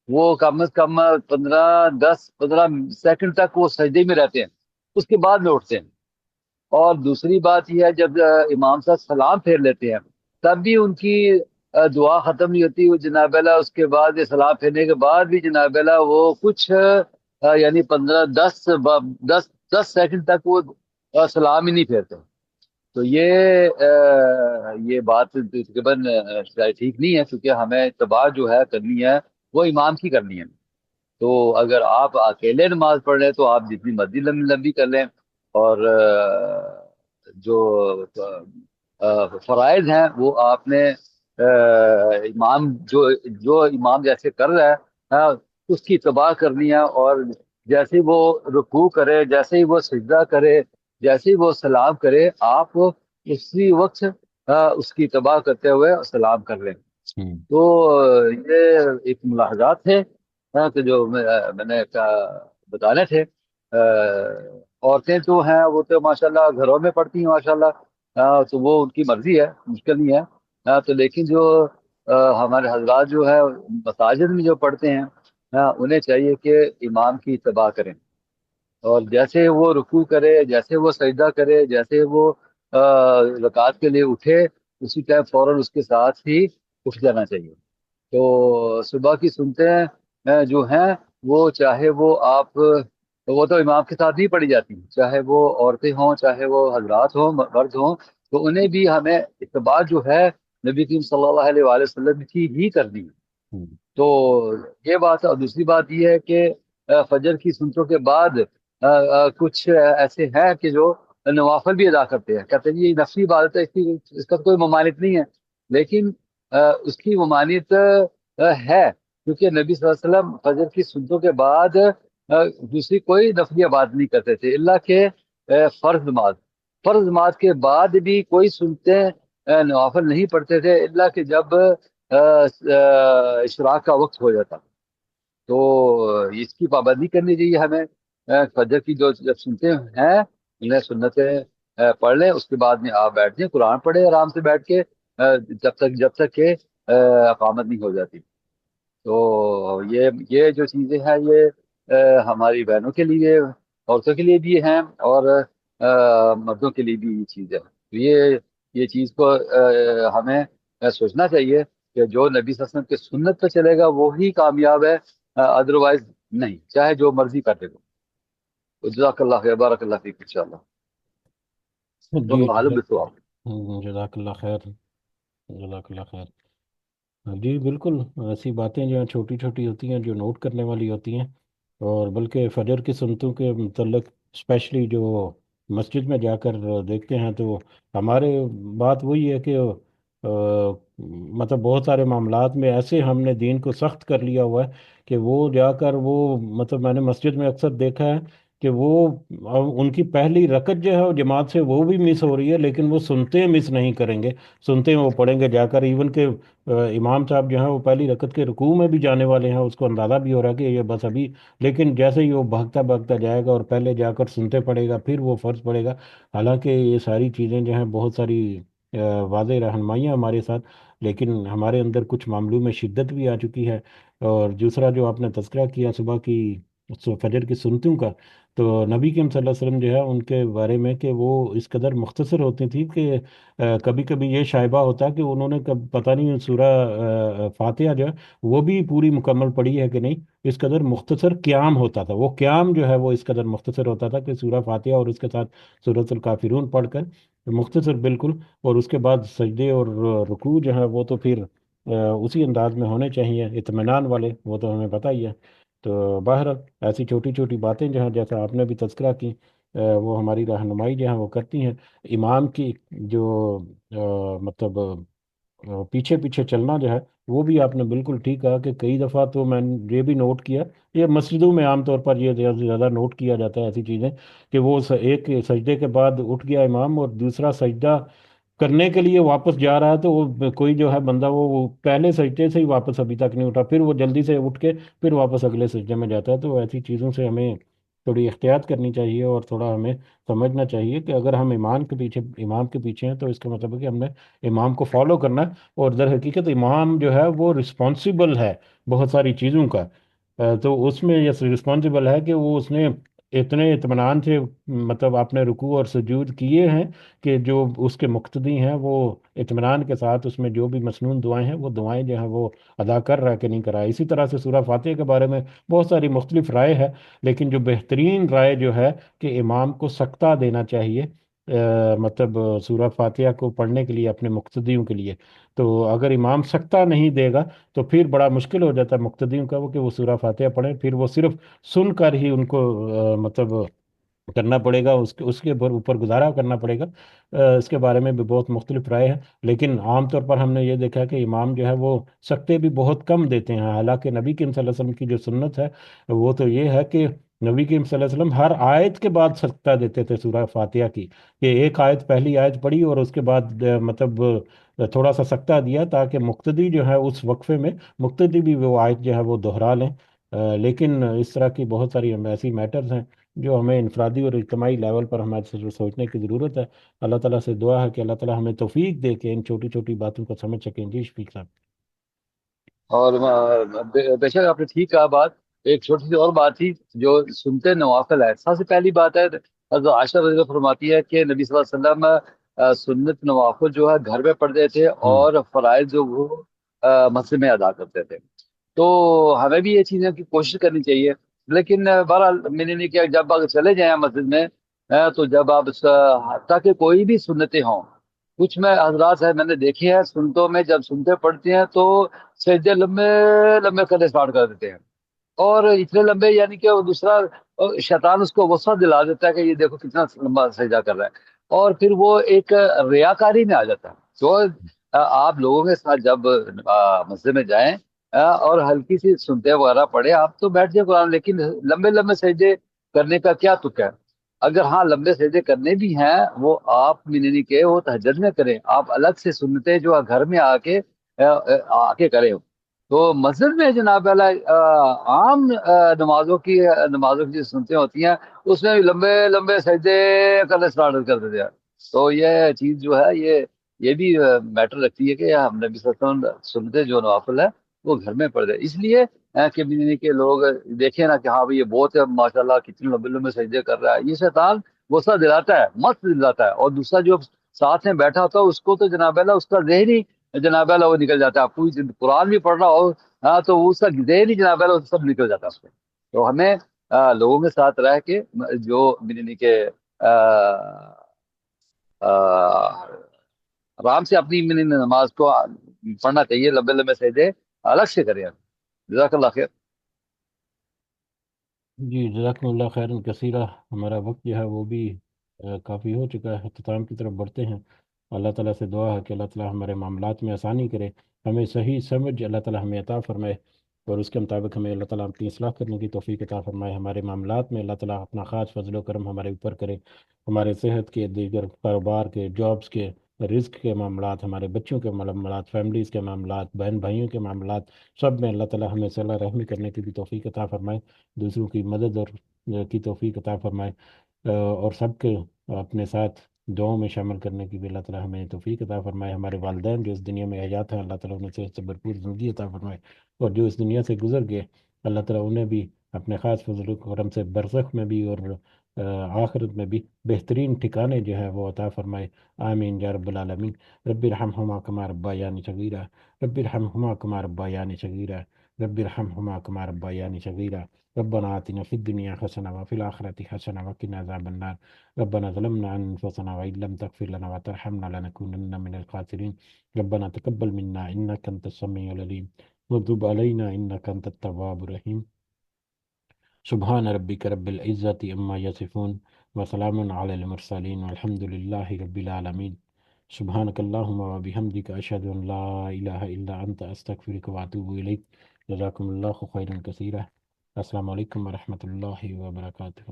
وہ کم از کم 15 10 15 سیکنڈ تک وہ سجدے میں رہتے ہیں، اس کے بعد میں اٹھتے ہیں۔ اور دوسری بات یہ ہے، جب امام صاحب سلام پھیر لیتے ہیں تب بھی ان کی دعا ختم نہیں ہوتی، وہ جناب اللہ اس کے بعد یہ سلام پھیرنے کے بعد بھی جناب اللہ وہ کچھ یعنی 15 10 10 سیکنڈ تک وہ سلام ہی نہیں پھیرتے۔ تو یہ بات تقریباً شاید ٹھیک نہیں ہے، کیونکہ ہمیں اتباع جو ہے کرنی ہے وہ امام کی کرنی ہے۔ تو اگر آپ اکیلے نماز پڑھ رہے ہیں تو آپ جتنی مرضی لمبی لمبی کر لیں، اور جو فرائض ہیں وہ آپ نے امام جو امام جیسے کر رہا ہے اس کی اتباع کرنی ہے، اور جیسے وہ رکوع کرے، جیسے ہی وہ سجدہ کرے، جیسے ہی وہ سلام کرے، آپ اسی وقت اس کی اتباع کرتے ہوئے سلام کر لیں۔ ہوں۔ تو یہ ایک ملاحظات تھے کہ جو میں نے بتانے تھے۔ عورتیں تو ہیں وہ تو ماشاءاللہ گھروں میں پڑھتی ہیں ماشاءاللہ، تو وہ ان کی مرضی ہے، مشکل نہیں ہے۔ تو لیکن جو ہمارے حضرات جو ہے مساجد میں جو پڑھتے ہیں، انہیں چاہیے کہ امام کی اتباع کریں، اور جیسے وہ رکوع کرے، جیسے وہ سجدہ کرے، جیسے وہ رکعت کے لیے اٹھے، اسی ٹائم فوراً اس کے ساتھ ہی اٹھ جانا چاہیے۔ تو صبح کی سنتیں جو ہیں وہ چاہے وہ تو امام کے ساتھ نہیں پڑھی جاتی، چاہے وہ عورتیں ہوں، چاہے وہ حضرات ہوں، مرد ہوں، تو انہیں بھی ہمیں اتباع جو ہے نبی کریم صلی اللہ علیہ وآلہ وسلم کی ہی کرنی ہے۔ ہوں۔ تو یہ بات ہے۔ اور دوسری بات یہ ہے کہ فجر کی سنتوں کے بعد کچھ ایسے ہیں کہ جو نوافل بھی ادا کرتے ہیں، کہتے ہیں یہ نفلی عبادت ہے، اس کا کوئی ممانعت نہیں ہے، لیکن اس کی ممانعت ہے، کیونکہ نبی صلی اللہ علیہ وسلم فجر کی سنتوں کے بعد دوسری کوئی نفلی عبادت نہیں کرتے تھے، اللہ کہ فرض نماز کے بعد بھی کوئی سنتے نوافل نہیں پڑھتے تھے، اللہ کہ جب اشراق کا وقت ہو جاتا۔ تو اس کی پابندی کرنی چاہیے ہمیں۔ فجر کی جو جب سنتے ہیں انہیں سنتیں پڑھ لیں، اس کے بعد میں آپ بیٹھ جائیں، قرآن پڑھیں آرام سے بیٹھ کے، جب تک کہ اقامت نہیں ہو جاتی۔ تو یہ جو چیزیں ہیں یہ ہماری بہنوں کے لیے، عورتوں کے لیے بھی ہیں، اور مردوں کے لیے بھی یہ چیز ہے۔ تو یہ چیز کو ہمیں سوچنا چاہیے کہ جو نبی صلی اللہ علیہ وسلم کے سنت پہ چلے گا وہی کامیاب ہے، ادروائز نہیں، چاہے جو مرضی کر دے گا۔ جزاک اللہ خیر، بارک اللہ فیک، انشاءاللہ۔ جی، واللہ عالم بالصواب۔ جزاک اللہ خیر، جزاک اللہ خیر۔ جی بالکل، ایسی باتیں جو ہیں چھوٹی چھوٹی ہوتی ہیں جو نوٹ کرنے والی ہوتی ہیں، اور بلکہ فجر کی سنتوں کے متعلق اسپیشلی جو مسجد میں جا کر دیکھتے ہیں تو ہمارے بات وہی ہے کہ مطلب بہت سارے معاملات میں ایسے ہم نے دین کو سخت کر لیا ہوا ہے کہ وہ جا کر وہ مطلب میں نے مسجد میں اکثر دیکھا ہے کہ وہ ان کی پہلی رکعت جو ہے وہ جماعت سے وہ بھی مس ہو رہی ہے، لیکن وہ سنتے مس نہیں کریں گے، سنتے وہ پڑھیں گے جا کر، ایون کہ امام صاحب جو ہیں وہ پہلی رکعت کے رکوع میں بھی جانے والے ہیں، اس کو اندازہ بھی ہو رہا ہے کہ یہ بس ابھی، لیکن جیسے ہی وہ بھاگتا بھاگتا جائے گا اور پہلے جا کر سنتے پڑے گا پھر وہ فرض پڑے گا۔ حالانکہ یہ ساری چیزیں جو ہیں بہت ساری واضح رہنمائیاں ہمارے ساتھ، لیکن ہمارے اندر کچھ معاملوں میں شدت بھی آ چکی ہے۔ اور دوسرا جو آپ نے تذکرہ کیا صبح کی فجر کی سنتوں کا، تو نبی کریم صلی اللہ علیہ وسلم جو ہے ان کے بارے میں کہ وہ اس قدر مختصر ہوتی تھی کہ کبھی کبھی یہ شائبہ ہوتا کہ انہوں نے پتہ نہیں سورہ فاتحہ جو ہے وہ بھی پوری مکمل پڑھی ہے کہ نہیں، اس قدر مختصر قیام ہوتا تھا، وہ قیام جو ہے وہ اس قدر مختصر ہوتا تھا کہ سورہ فاتحہ اور اس کے ساتھ سورۃ الکافرون پڑھ کر مختصر بالکل، اور اس کے بعد سجدے اور رکوع جو ہے وہ تو پھر اسی انداز میں ہونے چاہیے اطمینان والے، وہ تو ہمیں پتہ ہی ہے۔ تو بہرحال ایسی چھوٹی چھوٹی باتیں جو ہیں جیسا آپ نے بھی تذکرہ کی وہ ہماری رہنمائی جو ہے وہ کرتی ہیں۔ امام کی جو مطلب پیچھے پیچھے چلنا جو ہے وہ بھی آپ نے بالکل ٹھیک کہا کہ کئی دفعہ تو میں نے یہ بھی نوٹ کیا، یہ مسجدوں میں عام طور پر یہ زیادہ سے زیادہ نوٹ کیا جاتا ہے ایسی چیزیں کہ وہ ایک سجدے کے بعد اٹھ گیا امام اور دوسرا سجدہ کرنے کے لیے واپس جا رہا ہے، تو وہ کوئی جو ہے بندہ وہ پہلے سجدے سے ہی واپس ابھی تک نہیں اٹھا، پھر وہ جلدی سے اٹھ کے پھر واپس اگلے سجدے میں جاتا ہے، تو ایسی چیزوں سے ہمیں تھوڑی احتیاط کرنی چاہیے، اور تھوڑا ہمیں سمجھنا چاہیے کہ اگر ہم امام کے پیچھے ہیں تو اس کا مطلب ہے کہ ہم نے امام کو فالو کرنا ہے، اور در حقیقت امام جو ہے وہ رسپانسیبل ہے بہت ساری چیزوں کا۔ تو اس میں یہ رسپانسیبل ہے کہ وہ اس نے اتنے اطمینان سے مطلب آپ نے رکوع اور سجود کیے ہیں کہ جو اس کے مقتدی ہیں وہ اطمینان کے ساتھ اس میں جو بھی مسنون دعائیں ہیں وہ دعائیں جو ہیں وہ ادا کر رہا ہے کہ نہیں کر رہا ہے۔ اسی طرح سے سورہ فاتحہ کے بارے میں بہت ساری مختلف رائے ہے، لیکن جو بہترین رائے جو ہے کہ امام کو سکتہ دینا چاہیے، مطلب سورہ فاتحہ کو پڑھنے کے لیے اپنے مقتدیوں کے لیے۔ تو اگر امام سکتہ نہیں دے گا تو پھر بڑا مشکل ہو جاتا ہے مقتدیوں کا وہ کہ وہ سورہ فاتحہ پڑھیں، پھر وہ صرف سن کر ہی ان کو مطلب کرنا پڑے گا، اس کے اوپر گزارا کرنا پڑے گا۔ اس کے بارے میں بھی بہت مختلف رائے ہے، لیکن عام طور پر ہم نے یہ دیکھا کہ امام جو ہے وہ سکتے بھی بہت کم دیتے ہیں۔ حالانکہ نبی کریم صلی اللہ علیہ وسلم کی جو سنت ہے وہ تو یہ ہے کہ نبی کریم صلی اللہ علیہ وسلم ہر آیت کے بعد سکتہ دیتے تھے سورہ فاتحہ کی، کہ ایک آیت پہلی آیت پڑھی اور اس کے بعد مطلب تھوڑا سا سکتہ دیا تاکہ مقتدی جو ہے اس وقفے میں مقتدی بھی وہ آیت جو ہے وہ دہرا لیں۔ لیکن اس طرح کی بہت ساری ایسی میٹرز ہیں جو ہمیں انفرادی اور اجتماعی لیول پر ہمیں سوچنے کی ضرورت ہے۔ اللہ تعالیٰ سے دعا ہے کہ اللہ تعالیٰ ہمیں توفیق دے کہ ان چھوٹی چھوٹی باتوں کو سمجھ سکیں۔ جی شفیق صاحب۔ اور بے شک آپ نے ٹھیک کہا بات۔ ایک چھوٹی سی اور بات تھی جو سنتے نوافل ہے، سب سے پہلی بات ہے حضرت عائشہ رضی اللہ فرماتی ہے کہ نبی صلی اللہ علیہ وسلم سنت نوافل جو ہے گھر میں پڑھتے تھے، ہوں۔ اور فرائض جو وہ مسجد میں ادا کرتے تھے۔ تو ہمیں بھی یہ چیزیں کی کوشش کرنی چاہیے۔ لیکن بہرحال میں نے نہیں کیا، جب آپ چلے جائیں مسجد میں تو جب آپ تاکہ کوئی بھی سنتیں ہوں، کچھ میں حضرات ہے میں نے دیکھے ہیں سنتوں میں، جب سنتے پڑھتے ہیں تو سجدے لمبے لمبے کرنے اسٹارٹ کر دیتے ہیں، اور اتنے لمبے یعنی کہ وہ دوسرا شیطان اس کو وسعت دلا دیتا ہے کہ یہ دیکھو کتنا لمبا سجدہ کر رہا ہے، اور پھر وہ ایک ریاکاری میں آ جاتا ہے۔ تو آپ لوگوں کے ساتھ جب مسجد میں جائیں اور ہلکی سی سنتے وغیرہ پڑھے، آپ تو بیٹھ جائیں قرآن، لیکن لمبے لمبے سجدے کرنے کا کیا تک ہے؟ اگر ہاں لمبے سجدے کرنے بھی ہیں، وہ آپ منی کے وہ تہجد میں کریں، آپ الگ سے سنتے جو گھر میں آ کے کریں۔ تو مسجد میں جناب اللہ عام نمازوں کی جو سنتیں ہوتی ہیں، اس میں بھی لمبے لمبے سجدے کرنا اسٹارٹ کر دیتے ہیں۔ تو یہ چیز جو ہے یہ بھی میٹر رکھتی ہے کہ ہم نبی صلی اللہ علیہ وسلم سنتے جو نوافل ہے وہ گھر میں پڑھ دے، اس لیے کہ یعنی کہ لوگ دیکھیں نا کہ ہاں بھائی یہ بہت ہے ماشاءاللہ کتنے لمبے لمبے سجدے کر رہا ہے، یہ شیطان غصہ دلاتا ہے، مست دلاتا ہے، اور دوسرا جو ساتھ میں بیٹھا ہوتا ہے اس کو تو جناب اللہ اس کا ذہنی جناب اللہ وہ نکل جاتا ہے، پوری قرآن بھی پڑھ رہا ہو ہاں تو اس کا ذہنی جناب اللہ سب نکل جاتا ہے اس میں۔ تو ہمیں لوگوں کے ساتھ رہ کے جو یعنی کہ آ، آ، آرام سے اپنی نماز کو پڑھنا چاہیے، لمبے لمبے سجدے الگ سے کریں۔ جزاک اللہ خیر۔ جی جزاکم اللہ خیرن کثیرہ۔ ہمارا وقت جو ہے وہ بھی کافی ہو چکا ہے، اختتام کی طرف بڑھتے ہیں۔ اللہ تعالیٰ سے دعا ہے کہ اللہ تعالیٰ ہمارے معاملات میں آسانی کرے، ہمیں صحیح سمجھ اللہ تعالیٰ ہمیں عطا فرمائے، اور اس کے مطابق ہمیں اللہ تعالیٰ اپنی اصلاح کرنے کی توفیق عطا فرمائے۔ ہمارے معاملات میں اللہ تعالیٰ اپنا خاص فضل و کرم ہمارے اوپر کرے، ہمارے صحت کے، دیگر کاروبار کے، جابس کے، رزق کے معاملات، ہمارے بچوں کے معاملات، فیملیز کے معاملات، بہن بھائیوں کے معاملات، سب میں اللہ تعالیٰ ہمیں صلہ رحمی کرنے کی بھی توفیق عطا فرمائے، دوسروں کی مدد اور کی توفیق عطا فرمائے، اور سب کے اپنے ساتھ دعاؤں میں شامل کرنے کی بھی اللہ تعالیٰ ہمیں توفیق عطا فرمائے۔ ہمارے والدین جو اس دنیا میں حیات ہیں اللہ تعالیٰ انہیں صحت سے بھرپور زندگی عطا فرمائے، اور جو اس دنیا سے گزر گئے اللہ تعالیٰ انہیں بھی اپنے خاص فضل و کرم سے برزخ میں بھی اور آخرت میں بھی بہترین ٹھکانے جو ہے وہ عطا فرمائے۔ آمین یا رب العالمین۔ رب ارحمہما کما ربیانی صغیرا، رب ارحمہما کما ربیانی صغیرا، رب ارحمہما کما ربیانی صغیرا، ربنا آتنا في الدنيا حسنة وفي الآخرة حسنة وقنا عذاب النار، ربنا ظلمنا أنفسنا وإن لم تغفر لنا وترحمنا لنكونن من الخاسرين، ربنا تقبل منا إنك أنت السميع العليم وتب علينا إنك أنت التواب الرحيم، سبحان ربك رب العزة عما يصفون وسلام على المرسلين والحمد لله رب العالمين، سبحانك اللهم وبحمدك أشهد أن لا إله إلا أنت أستغفرك وأتوب إليك، جزاكم الله خيرا كثيرا، السلام علیکم ورحمۃ اللہ وبرکاتہ۔